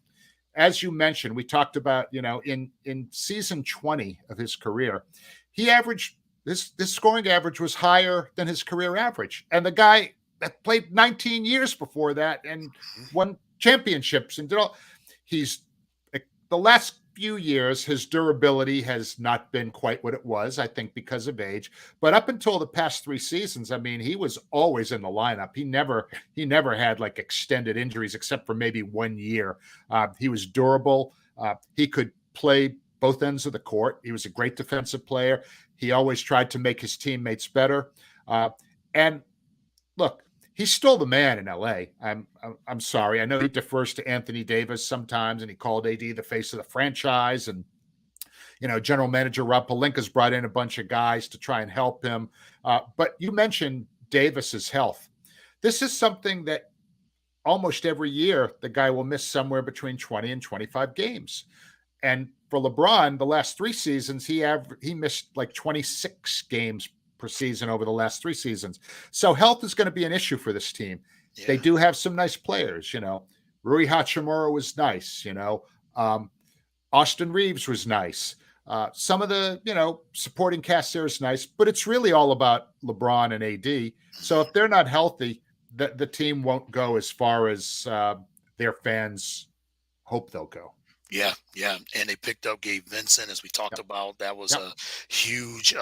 As you mentioned, we talked about, in season 20 of his career, he averaged this scoring average was higher than his career average. And the guy that played 19 years before that and won championships and did all. He's the last few years, his durability has not been quite what it was, I think, because of age. But up until the past 3 seasons, I mean, he was always in the lineup. He never had like extended injuries, except for maybe 1 year. He was durable. He could play both ends of the court. He was a great defensive player. He always tried to make his teammates better. And look, he's still the man in LA. I'm sorry. I know he defers to Anthony Davis sometimes, and he called AD the face of the franchise. And general manager Rob Pelinka's brought in a bunch of guys to try and help him. But you mentioned Davis's health. This is something that almost every year the guy will miss somewhere between 20 and 25 games. And for LeBron, the last 3 seasons, he missed like 26 games per season over the last 3 seasons. So health is going to be an issue for this team. They yeah. do have some nice players, Rui Hachimura was nice, Austin Reeves was nice. Some of the, supporting cast there is nice, but it's really all about LeBron and AD. So if they're not healthy, the team won't go as far as their fans hope they'll go. Yeah, yeah, and they picked up Gabe Vincent, as we talked Yep. about. That was Yep. a huge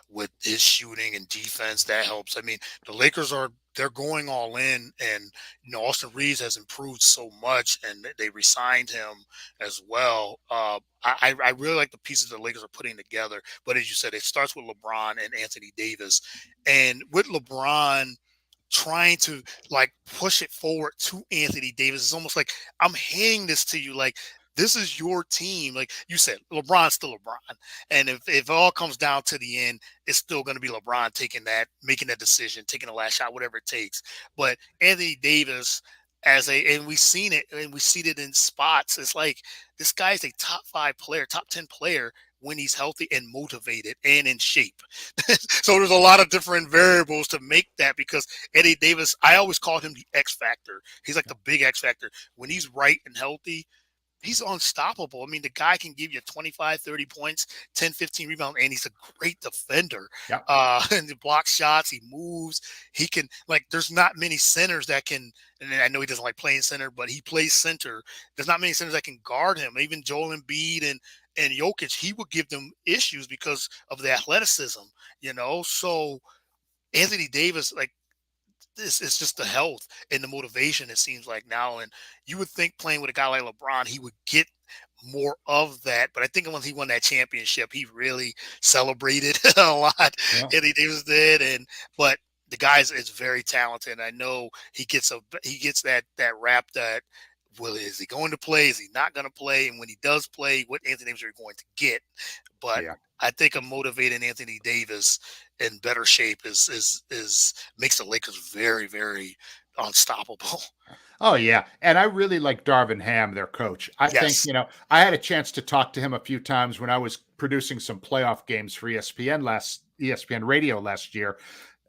with his shooting and defense. That helps. I mean, the Lakers they're going all in, and Austin Reeves has improved so much, and they re-signed him as well. I really like the pieces the Lakers are putting together. But as you said, it starts with LeBron and Anthony Davis, and with LeBron. trying to like push it forward to Anthony Davis. It's almost like I'm handing this to you. Like this is your team. Like you said, LeBron's still LeBron. And if it all comes down to the end, it's still going to be LeBron making that decision, taking the last shot, whatever it takes. But Anthony Davis, and we've seen it, and we see it in spots. It's like this guy's a top 5 player, top 10 player when he's healthy and motivated and in shape. So there's a lot of different variables to make that, because Eddie Davis, I always called him the X factor. He's like the big X factor. When he's right and healthy, he's unstoppable. I mean, the guy can give you 25, 30 points, 10, 15 rebounds, and he's a great defender. Yeah. And he blocks shots, he moves. He can, like, there's not many centers that can, and I know he doesn't like playing center, but he plays center. There's not many centers that can guard him. Even Joel Embiid and Jokic, he would give them issues because of the athleticism, So Anthony Davis, like, this is just the health and the motivation, it seems like now. And you would think playing with a guy like LeBron, he would get more of that. But I think once he won that championship, he really celebrated a lot. Yeah. Anthony Davis did. But the guy is very talented. I know he gets that rap that, well, is he going to play? Is he not going to play? And when he does play, what Anthony Davis are you going to get? But Yeah. I think a motivated Anthony Davis in better shape is makes the Lakers very, very unstoppable. Oh yeah, and I really like Darvin Ham, their coach. I think, Yes. I had a chance to talk to him a few times when I was producing some playoff games for ESPN Radio last year.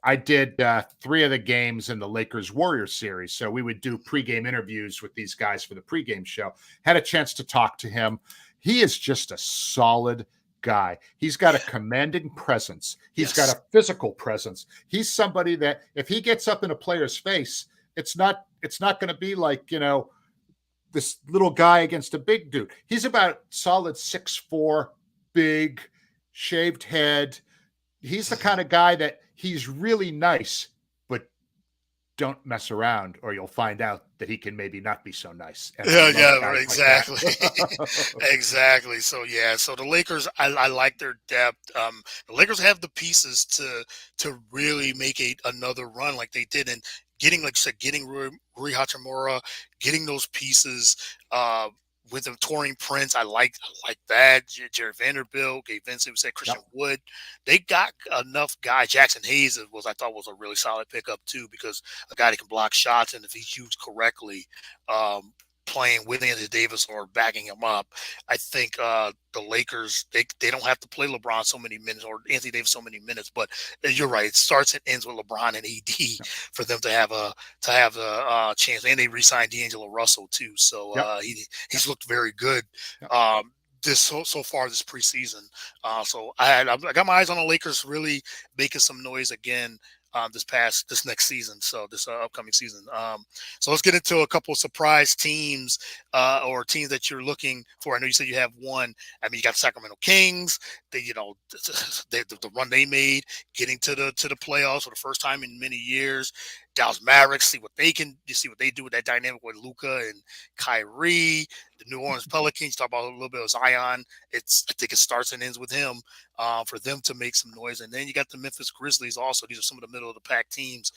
I did 3 of the games in the Lakers Warriors series, so we would do pregame interviews with these guys for the pregame show. Had a chance to talk to him. He is just a solid guy. He's got a commanding presence. He's got Yes. a physical presence. He's somebody that if he gets up in a player's face, it's not going to be like, this little guy against a big dude. He's about solid 6'4", big, shaved head. He's the kind of guy that he's really nice, but don't mess around or you'll find out that he can maybe not be so nice. And I Yeah, love yeah, guys exactly. like that. Exactly. So yeah, so the Lakers, I like their depth. The Lakers have the pieces to really make another run like they did, and getting, like you said, getting Rui Hachimura, getting those pieces. With the touring Prince, I like that. Jared Vanderbilt, Gabe Vincent, we said Christian Yep. Wood. They got enough guys. Jackson Hayes I thought was a really solid pickup too, because a guy that can block shots, and if he's used correctly, playing with Anthony Davis or backing him up, I think the Lakers, they don't have to play LeBron so many minutes or Anthony Davis so many minutes. But you're right, it starts and ends with LeBron and AD for them to have a chance. And they re-signed D'Angelo Russell too, so Yep. he's looked very good. Yep. This so far this preseason. So I got my eyes on the Lakers really making some noise again this next season. So this upcoming season. So let's get into a couple of surprise teams or teams that you're looking for. I know you said you have one. I mean, you got the Sacramento Kings. The run they made, getting to the playoffs for the first time in many years. Dallas Mavericks, see what they do with that dynamic with Luka and Kyrie. The New Orleans Pelicans, talk about a little bit of Zion. I think it starts and ends with him for them to make some noise. And then you got the Memphis Grizzlies also. These are some of the middle of the pack teams.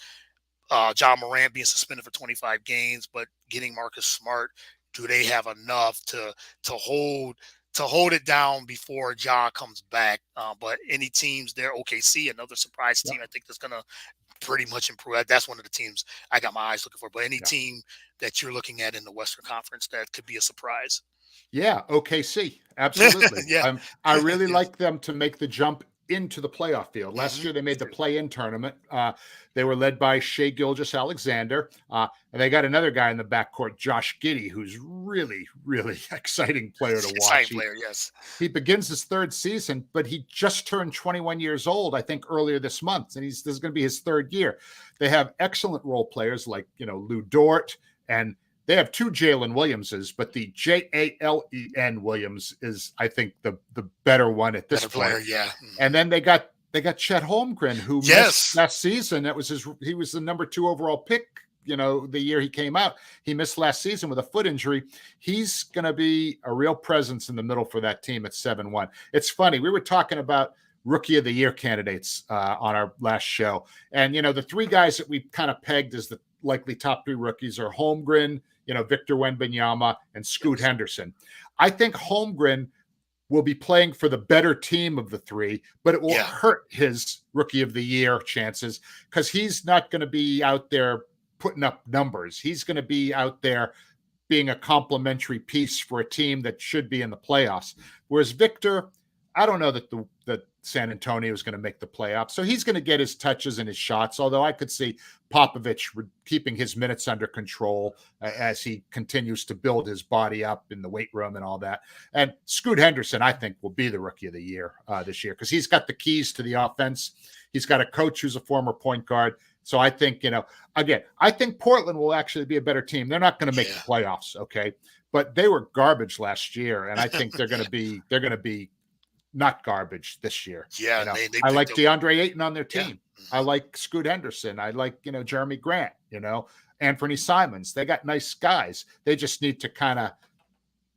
John Morant being suspended for 25 games, but getting Marcus Smart. Do they have enough to hold it down before Ja comes back? But any teams there, OKC, another surprise team, I think that's going to pretty much improve. That's one of the teams I got my eyes looking for. But any team that you're looking at in the Western Conference that could be a surprise. Yeah, OKC. Absolutely. Yeah. I really Yes. like them to make the jump into the playoff field. Last Mhm. year, they made the play-in tournament. They were led by Shea Gilgeous-Alexander, and they got another guy in the backcourt, Josh Giddey, who's really, really exciting player to watch. Exciting player, yes. He begins his 3rd season, but he just turned 21 years old, I think, earlier this month, and this is going to be his 3rd year. They have excellent role players like, Lou Dort, and they have 2 Jalen Williamses, but the Jalen Williams is, I think, the better one at this point. Player, yeah. And then they got Chet Holmgren, who missed last season. He was the number 2 overall pick. The year he came out, he missed last season with a foot injury. He's going to be a real presence in the middle for that team at 7-1. It's funny. We were talking about rookie of the year candidates on our last show. And, the three guys that we kind of pegged as the likely top three rookies are Holmgren, Victor Wembanyama, and Scoot Yes. Henderson. I think Holmgren will be playing for the better team of the three, but it will Yeah. hurt his rookie of the year chances because he's not going to be out there putting up numbers. He's going to be out there being a complementary piece for a team that should be in the playoffs. Whereas Victor, I don't know that San Antonio is going to make the playoffs, so he's going to get his touches and his shots. Although I could see Popovich keeping his minutes under control as he continues to build his body up in the weight room and all that. And Scoot Henderson, I think, will be the rookie of the year this year because he's got the keys to the offense. He's got a coach who's a former point guard. So I think, again, I think Portland will actually be a better team. They're not going to make the Yeah. playoffs, okay? But they were garbage last year, and I think they're going to be not garbage this year. Yeah. And they I picked like up. DeAndre Ayton on their Yeah. team. I like Scoot Henderson. I like, Jeremy Grant, Anthony Simons. They got nice guys. They just need to kind of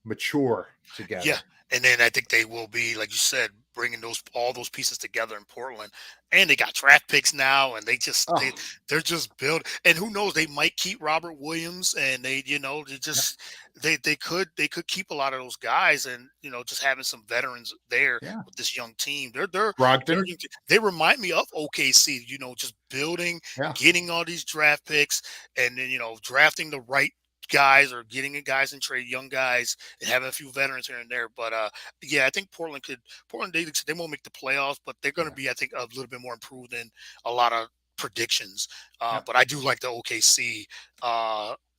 mature Yeah, together. and then I think they will be, like you said, bringing all those pieces together in Portland, and they got draft picks now, and Oh, they're just built. And who knows, they might keep Robert Williams, and they yeah, just they could keep a lot of those guys, and just having some veterans there yeah. with this young team. They're Brogdon, they remind me of OKC. Just building, yeah, getting all these draft picks, and then drafting the right guys or getting guys in trade, young guys, and having a few veterans here and there. But yeah, I think Portland they won't make the playoffs, but they're going to yeah, be, I think, a little bit more improved than a lot of predictions. yeah, But I do like the OKC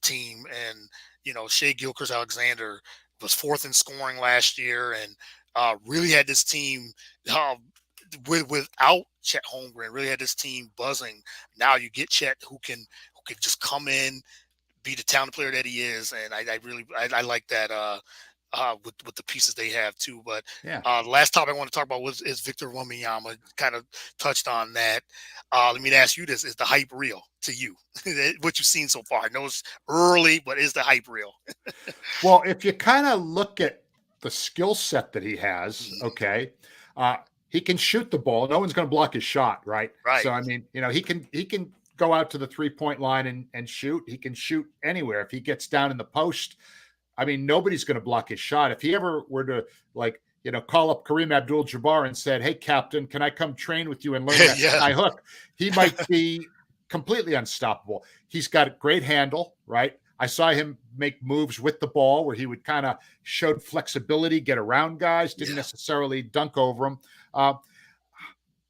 team, and Shea Gilchrist Alexander was fourth in scoring last year, and really had this team. Uh, without Chet Holmgren, really had this team buzzing. Now you get Chet who can just come in, be the talented player that he is, and I really I like that with the pieces they have too. But yeah. last topic I want to talk about is Victor Wembanyama. Kind of touched on that. Let me ask you this: is the hype real to you? What you've seen so far? I know it's early, but is the hype real? Well, if you kind of look at the skill set that he has, Mhm. okay, uh, he can shoot the ball. No one's going to block his shot, right? So Right. I mean, he can go out to the 3-point line and shoot. He can shoot anywhere. If he gets down in the post, I mean, nobody's going to block his shot. If he ever were to call up Kareem Abdul-Jabbar and said, "Hey, Captain, can I come train with you and learn that Yeah. sky hook?" He might be completely unstoppable. He's got a great handle, right? I saw him make moves with the ball where he would kind of showed flexibility, get around guys, didn't Yeah. necessarily dunk over them. Uh,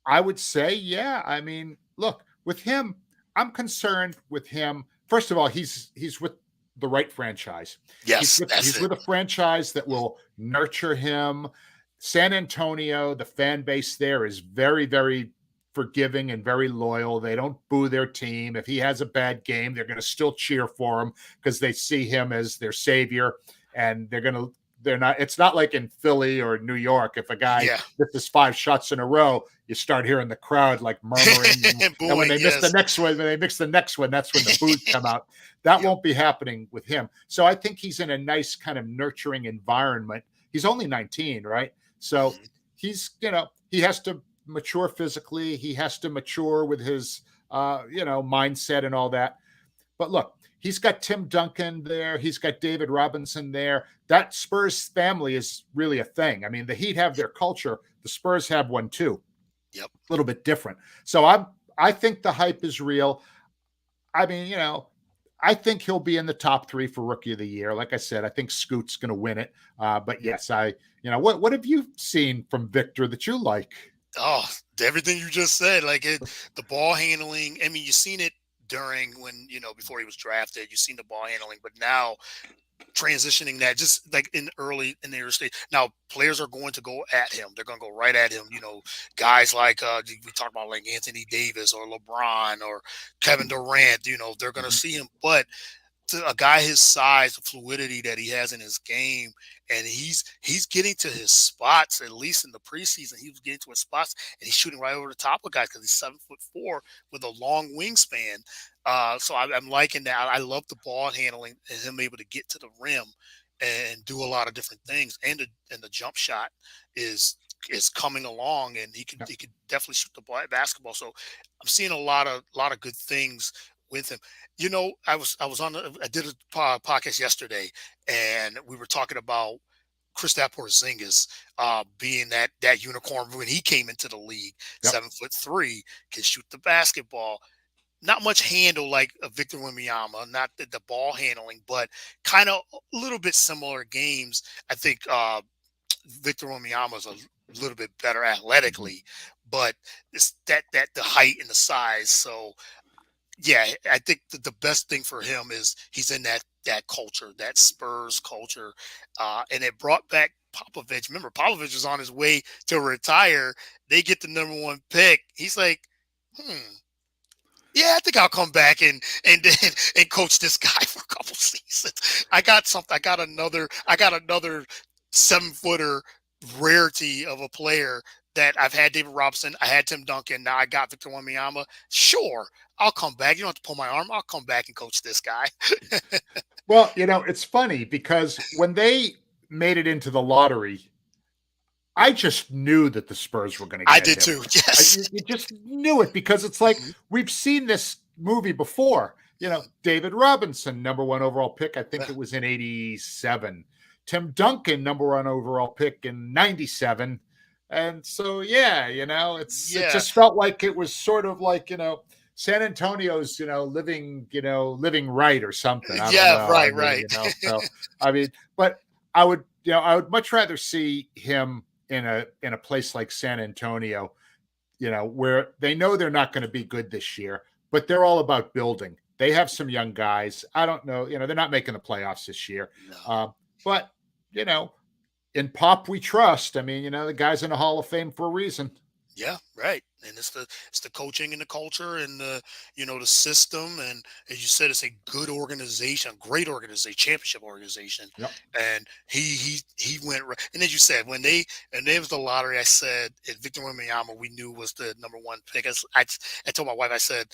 I would say, yeah. I mean, look, with him, I'm concerned with him. First of all, he's with the right franchise. He's Yes, with that's he's it. with a franchise that will nurture him. San Antonio, the fan base there is very, very forgiving and very loyal. They don't boo their team. If he has a bad game, they're going to still cheer for him because they see him as their savior, and they're not. It's not like in Philly or New York. If a guy Yeah. misses 5 shots in a row, you start hearing the crowd like murmuring, and when Booing. they miss the Yes. next one, that's when the boos come out. That Yep. won't be happening with him. So I think he's in a nice kind of nurturing environment. He's only 19, right? So Mhm. he has to mature physically. He has to mature with his mindset and all that. But look, he's got Tim Duncan there. He's got David Robinson there. That Spurs family is really a thing. I mean, the Heat have their culture. The Spurs have one too. Yep. A little bit different. So I think the hype is real. I mean, I think he'll be in the top three for rookie of the year. Like I said, I think Scoot's going to win it. But yes, what have you seen from Victor that you like? Oh, everything you just said, like the ball handling. I mean, you've seen it during when before he was drafted. You've seen the ball handling, but now transitioning that just like in the early stage. Now players are going to go at him. They're going to go right at him. Guys like we talk about like Anthony Davis or LeBron or Kevin Durant. They're going to Mhm. see him, but to a guy his size, the fluidity that he has in his game, and he's getting to his spots. At least in the preseason, he was getting to his spots, and he's shooting right over the top of guys because he's 7'4" with a long wingspan. So I'm liking that. I love the ball handling and him able to get to the rim and do a lot of different things. And the jump shot is is coming along, and Yep. he could definitely shoot the basketball. So I'm seeing a lot of good things with him. You know, I did a podcast yesterday, and we were talking about Kristaps Porzingis being that unicorn when he came into the league, Yep. 7'3", can shoot the basketball. Not much handle like a Victor Wembanyama, not the ball handling, but kind of a little bit similar games. I think Victor Wembanyama is a little bit better Mhm. athletically, but it's that the height and the size. So yeah, I think the best thing for him is he's in that culture, that Spurs culture, and it brought back Popovich. Remember, Popovich was on his way to retire. They get the number one pick. He's like, hmm. Yeah, I think I'll come back and then and coach this guy for a couple seasons. I got something. I got another. I got another 7 footer rarity of a player that I've had David Robinson. I had Tim Duncan. Now I got Victor Wembanyama. Sure, I'll come back. You don't have to pull my arm. I'll come back and coach this guy. Well, it's funny because when they made it into the lottery, I just knew that the Spurs were going to I get did him. too. Yes. You just knew it because it's like Mhm, we've seen this movie before. mhm. David Robinson, number one overall pick. I think Yeah. it was in '87. Tim Duncan, number one overall pick in '97. And so, yeah, it Yeah. just felt like it was sort of like San Antonio's living right or something. I don't Yeah. know. I Right. mean, Right. so I mean, but I would much rather see him in a place like San Antonio, where they know they're not going to be good this year, but they're all about building. They have some young guys. I don't know, they're not making the playoffs this year, No. but you know, in Pop we trust. I mean, the guy's in the Hall of Fame for a reason. Yeah, right. And it's the coaching and the culture and the the system, and as you said, it's a good organization, great organization, championship organization. Yep. And he went right. And as you said, when it was the lottery, I said and Victor Wembanyama we knew was the number one pick. I told my wife, I said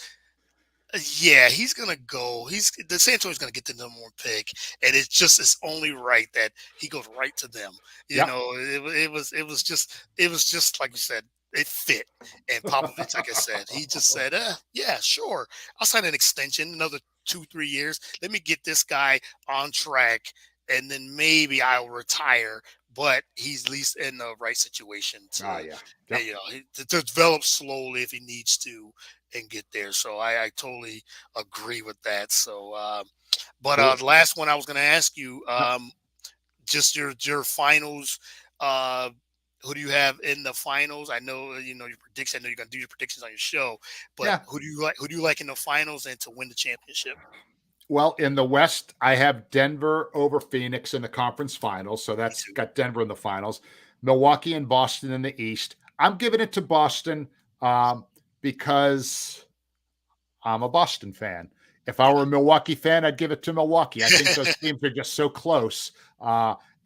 yeah, he's gonna go. He's the San Antonio's gonna get the number one pick, and it's only right that he goes right to them. You Yep. know, it was just like you said, it fit. And Popovich, like I said, he just said, yeah, sure, I'll sign an extension, another 2 3 years. Let me get this guy on track, and then maybe I'll retire. But he's at least in the right situation Ah, to, yeah. Yep. to develop slowly if he needs to and get there. So I totally agree with that. So, but Cool. the last one I was going to ask you, Yep. just your finals. Uh, who do you have in the finals? I know your prediction. I know you're going to do your predictions on your show, but Yeah. who do you like? Who do you like in the finals and to win the championship? Well, in the West, I have Denver over Phoenix in the conference finals. So Me that's too. got Denver in the finals. Milwaukee and Boston in the East. I'm giving it to Boston because I'm a Boston fan. If I Yeah. were a Milwaukee fan, I'd give it to Milwaukee. I think those teams are just so close.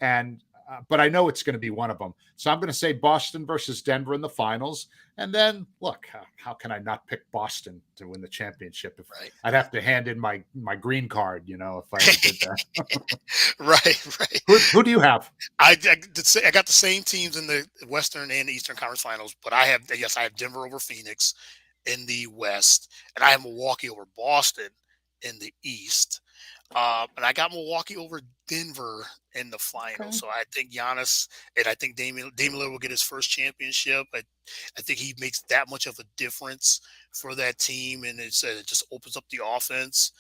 And but I know it's going to be one of them. So I'm going to say Boston versus Denver in the finals. And then look, how can I not pick Boston to win the championship? If Right. I'd have to hand in my green card, if I ever did that. Right. Right. Who do you have? I got the same teams in the Western and Eastern Conference Finals, but I have Denver over Phoenix in the West, and I have Milwaukee over Boston in the East. And I got Milwaukee over Denver in the final. Okay. So I think Giannis and I think Damian Lillard will get his first championship. I think he makes that much of a difference for that team, and it just opens up the offense.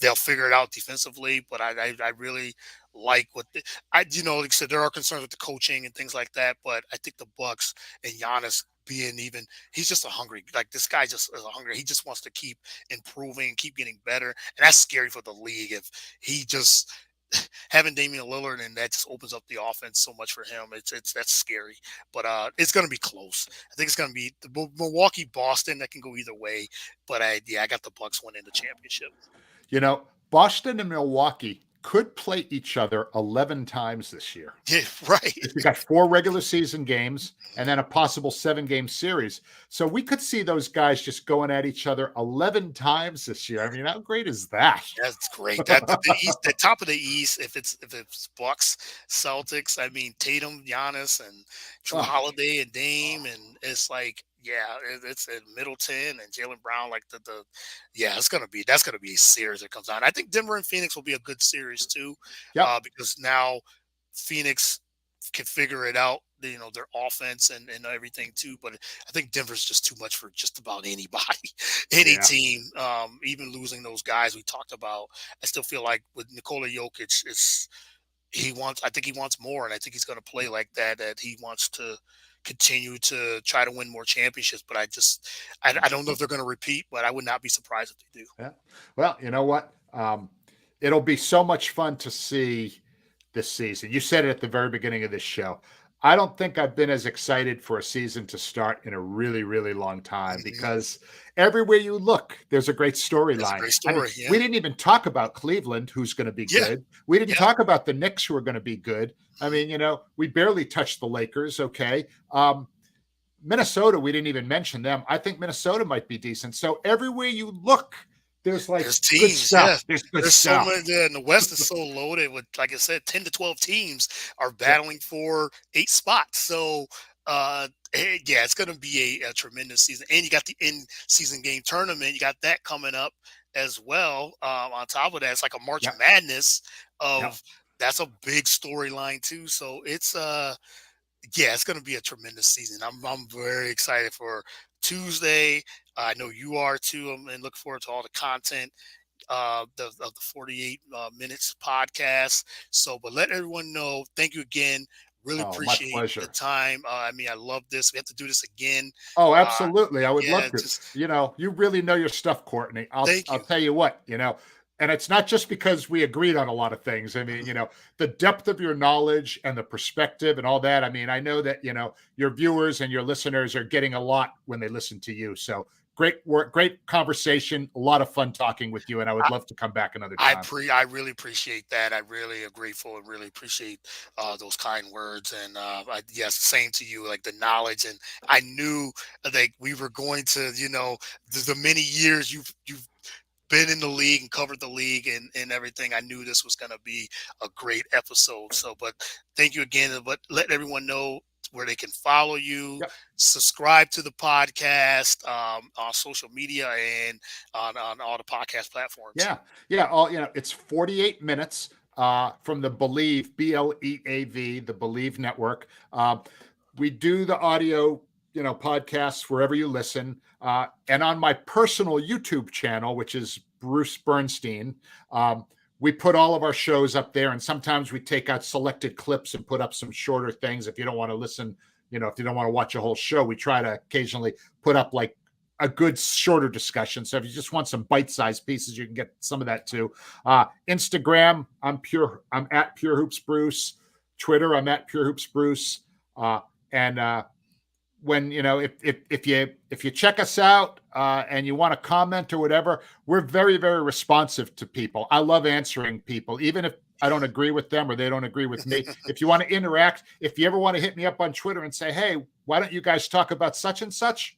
They'll figure it out defensively, but I really like like I said, there are concerns with the coaching and things like that, but I think the Bucks and Giannis being even, he's just a hungry, like this guy just is a hungry. He just wants to keep improving and keep getting better, and that's scary for the league if he just having Damian Lillard and that just opens up the offense so much for him. It's that's scary, but it's going to be close. I think it's going to be the Milwaukee Boston that can go either way, but I got the Bucks winning the championship. Boston and Milwaukee. could play each other 11 times this year. Yeah, right. We got 4 regular season games and then a possible 7-game series. So we could see those guys just going at each other 11 times this year. I mean, how great is that? That's great. That the East, the top of the East. If it's Bucks, Celtics. I mean Tatum, Giannis, and Drew Oh, Holiday and Dame, and it's like yeah, it's Middleton and Jalen Brown. Like yeah, that's gonna be a series that comes on. I think Denver and Phoenix will be a good series too, yep. because now Phoenix can figure it out. Their offense and everything too. But I think Denver's just too much for just about anybody, any Yeah. team. Even losing those guys we talked about, I still feel like with Nikola Jokic, it's he wants. I think he wants more, and I think he's going to play like that. That he wants to continue to try to win more championships. But I don't know if they're going to repeat, but I would not be surprised if they do. Yeah. Well, you know what? It'll be so much fun to see this season. You said it at the very beginning of this show. I don't think I've been as excited for a season to start in a really, really long time Mhm. because everywhere you look, there's a great That's a storyline. great I mean, story. we Yeah, didn't even talk about Cleveland, who's going to be yeah, good. We didn't yeah. talk about the Knicks, who are going to be good. I Mhm. mean, we barely touched the Lakers. Okay. Minnesota, we didn't even mention them. I think Minnesota might be decent. So everywhere you look, there's like There's good teams, stuff. yeah. There's good There's so stuff. many there, and the West is so loaded with, like I said, 10 to 12 teams are Yeah. battling for 8 spots. So, yeah, it's gonna be a tremendous season. And you got the in-season game tournament. You got that coming up as well. On top of that, it's like a March Yep. Madness Yep. of that's a big storyline too. So yeah, it's going to be a tremendous season. I'm very excited for Tuesday. I know you are too. And look forward to all the content of the 48 minutes podcast. So, but let everyone know. Thank you again. Really Oh, my appreciate the pleasure. time. I mean, I love this. We have to do this again. Oh, Uh, absolutely. I would yeah, love to. just You really know your stuff, Courtney. I'll thank I'll you. tell you what, and it's not just because we agreed on a lot of things. I mean, Mhm. the depth of your knowledge and the perspective and all that. I mean, I know that, your viewers and your listeners are getting a lot when they listen to you. So great work, great conversation, a lot of fun talking with you, and I would love to come back another time. I really appreciate that. I really am grateful and really appreciate those kind words. And yes, same to you. Like the knowledge, and I knew like we were going to, the many years you've been in the league and covered the league and everything. I knew this was going to be a great episode. So, but thank you again. But let everyone know where they can follow you, Yep. subscribe to the podcast on social media and on all the podcast platforms. Yeah, yeah. All it's 48 minutes from the Believe BLEAV, the Believe Network. We do the audio, podcasts wherever you listen, and on my personal YouTube channel, which is Bruce Bernstein. We put all of our shows up there, and sometimes we take out selected clips and put up some shorter things. If you don't want to listen, if you don't want to watch a whole show, we try to occasionally put up like a good shorter discussion. So if you just want some bite-sized pieces, you can get some of that too. Instagram, I'm at Pure Hoops Bruce. Twitter, I'm at Pure Hoops Bruce. And when if you check us out and you want to comment or whatever, we're very, very responsive to people. I love answering people, even if I don't agree with them or they don't agree with me. If you want to interact, if you ever want to hit me up on Twitter and say, hey, why don't you guys talk about such and such?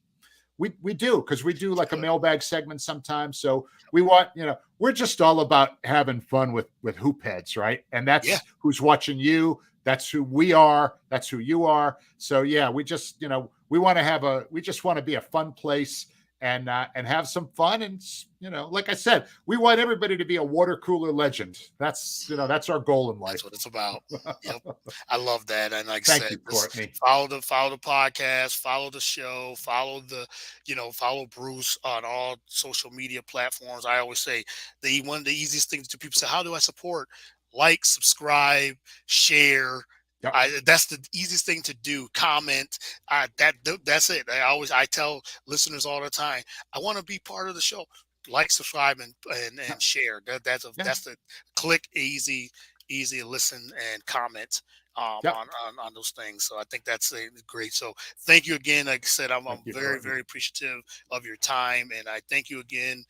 We do, because we do like a mailbag segment sometimes. So we want, we're just all about having fun with hoop heads, right? And Yeah, that's who's watching you. That's who we are. That's who you are. So yeah, we just, we just want to be a fun place and have some fun. And like I said, we want everybody to be a water cooler legend. That's our goal in that's life. what it's about. Yep. I love that. And like I Thank said, you, just Courtney. follow the podcast, follow the show, follow Bruce on all social media platforms. I always say one of the easiest things to people say, how do I support? Like, subscribe, share. Yep. That's the easiest thing to do. Comment. That's it. I tell listeners all the time, I want to be part of the show. Like, subscribe, and share. Yeah. That's the click easy to listen and comment Yep. on those things. So I think that's great. So thank you again. Like I said, I'm Thank you, very Courtney. very appreciative of your time, and I thank you again.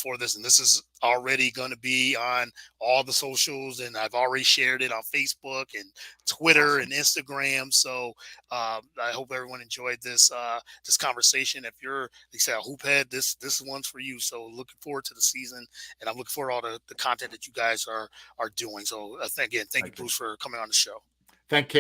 for this, and this is already going to be on all the socials, and I've already shared it on Facebook and Twitter and Awesome. Instagram. So I hope everyone enjoyed this conversation. If you're, like I said, a hoop head, this one's for you. So looking forward to the season, and I'm looking forward to all the content that you guys are doing. So again, thank you, Thank you. Bruce, for coming on the show. Thank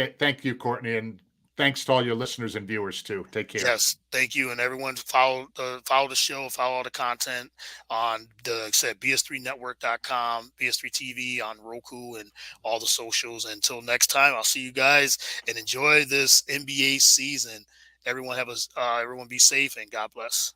you, Courtney, and thanks to all your listeners and viewers too. Take care. Yes, thank you, and everyone follow the show, follow all the content on the, like I said, BS3network.com, BS3 TV on Roku, and all the socials. Until next time, I'll see you guys and enjoy this NBA season. Everyone be safe and God bless.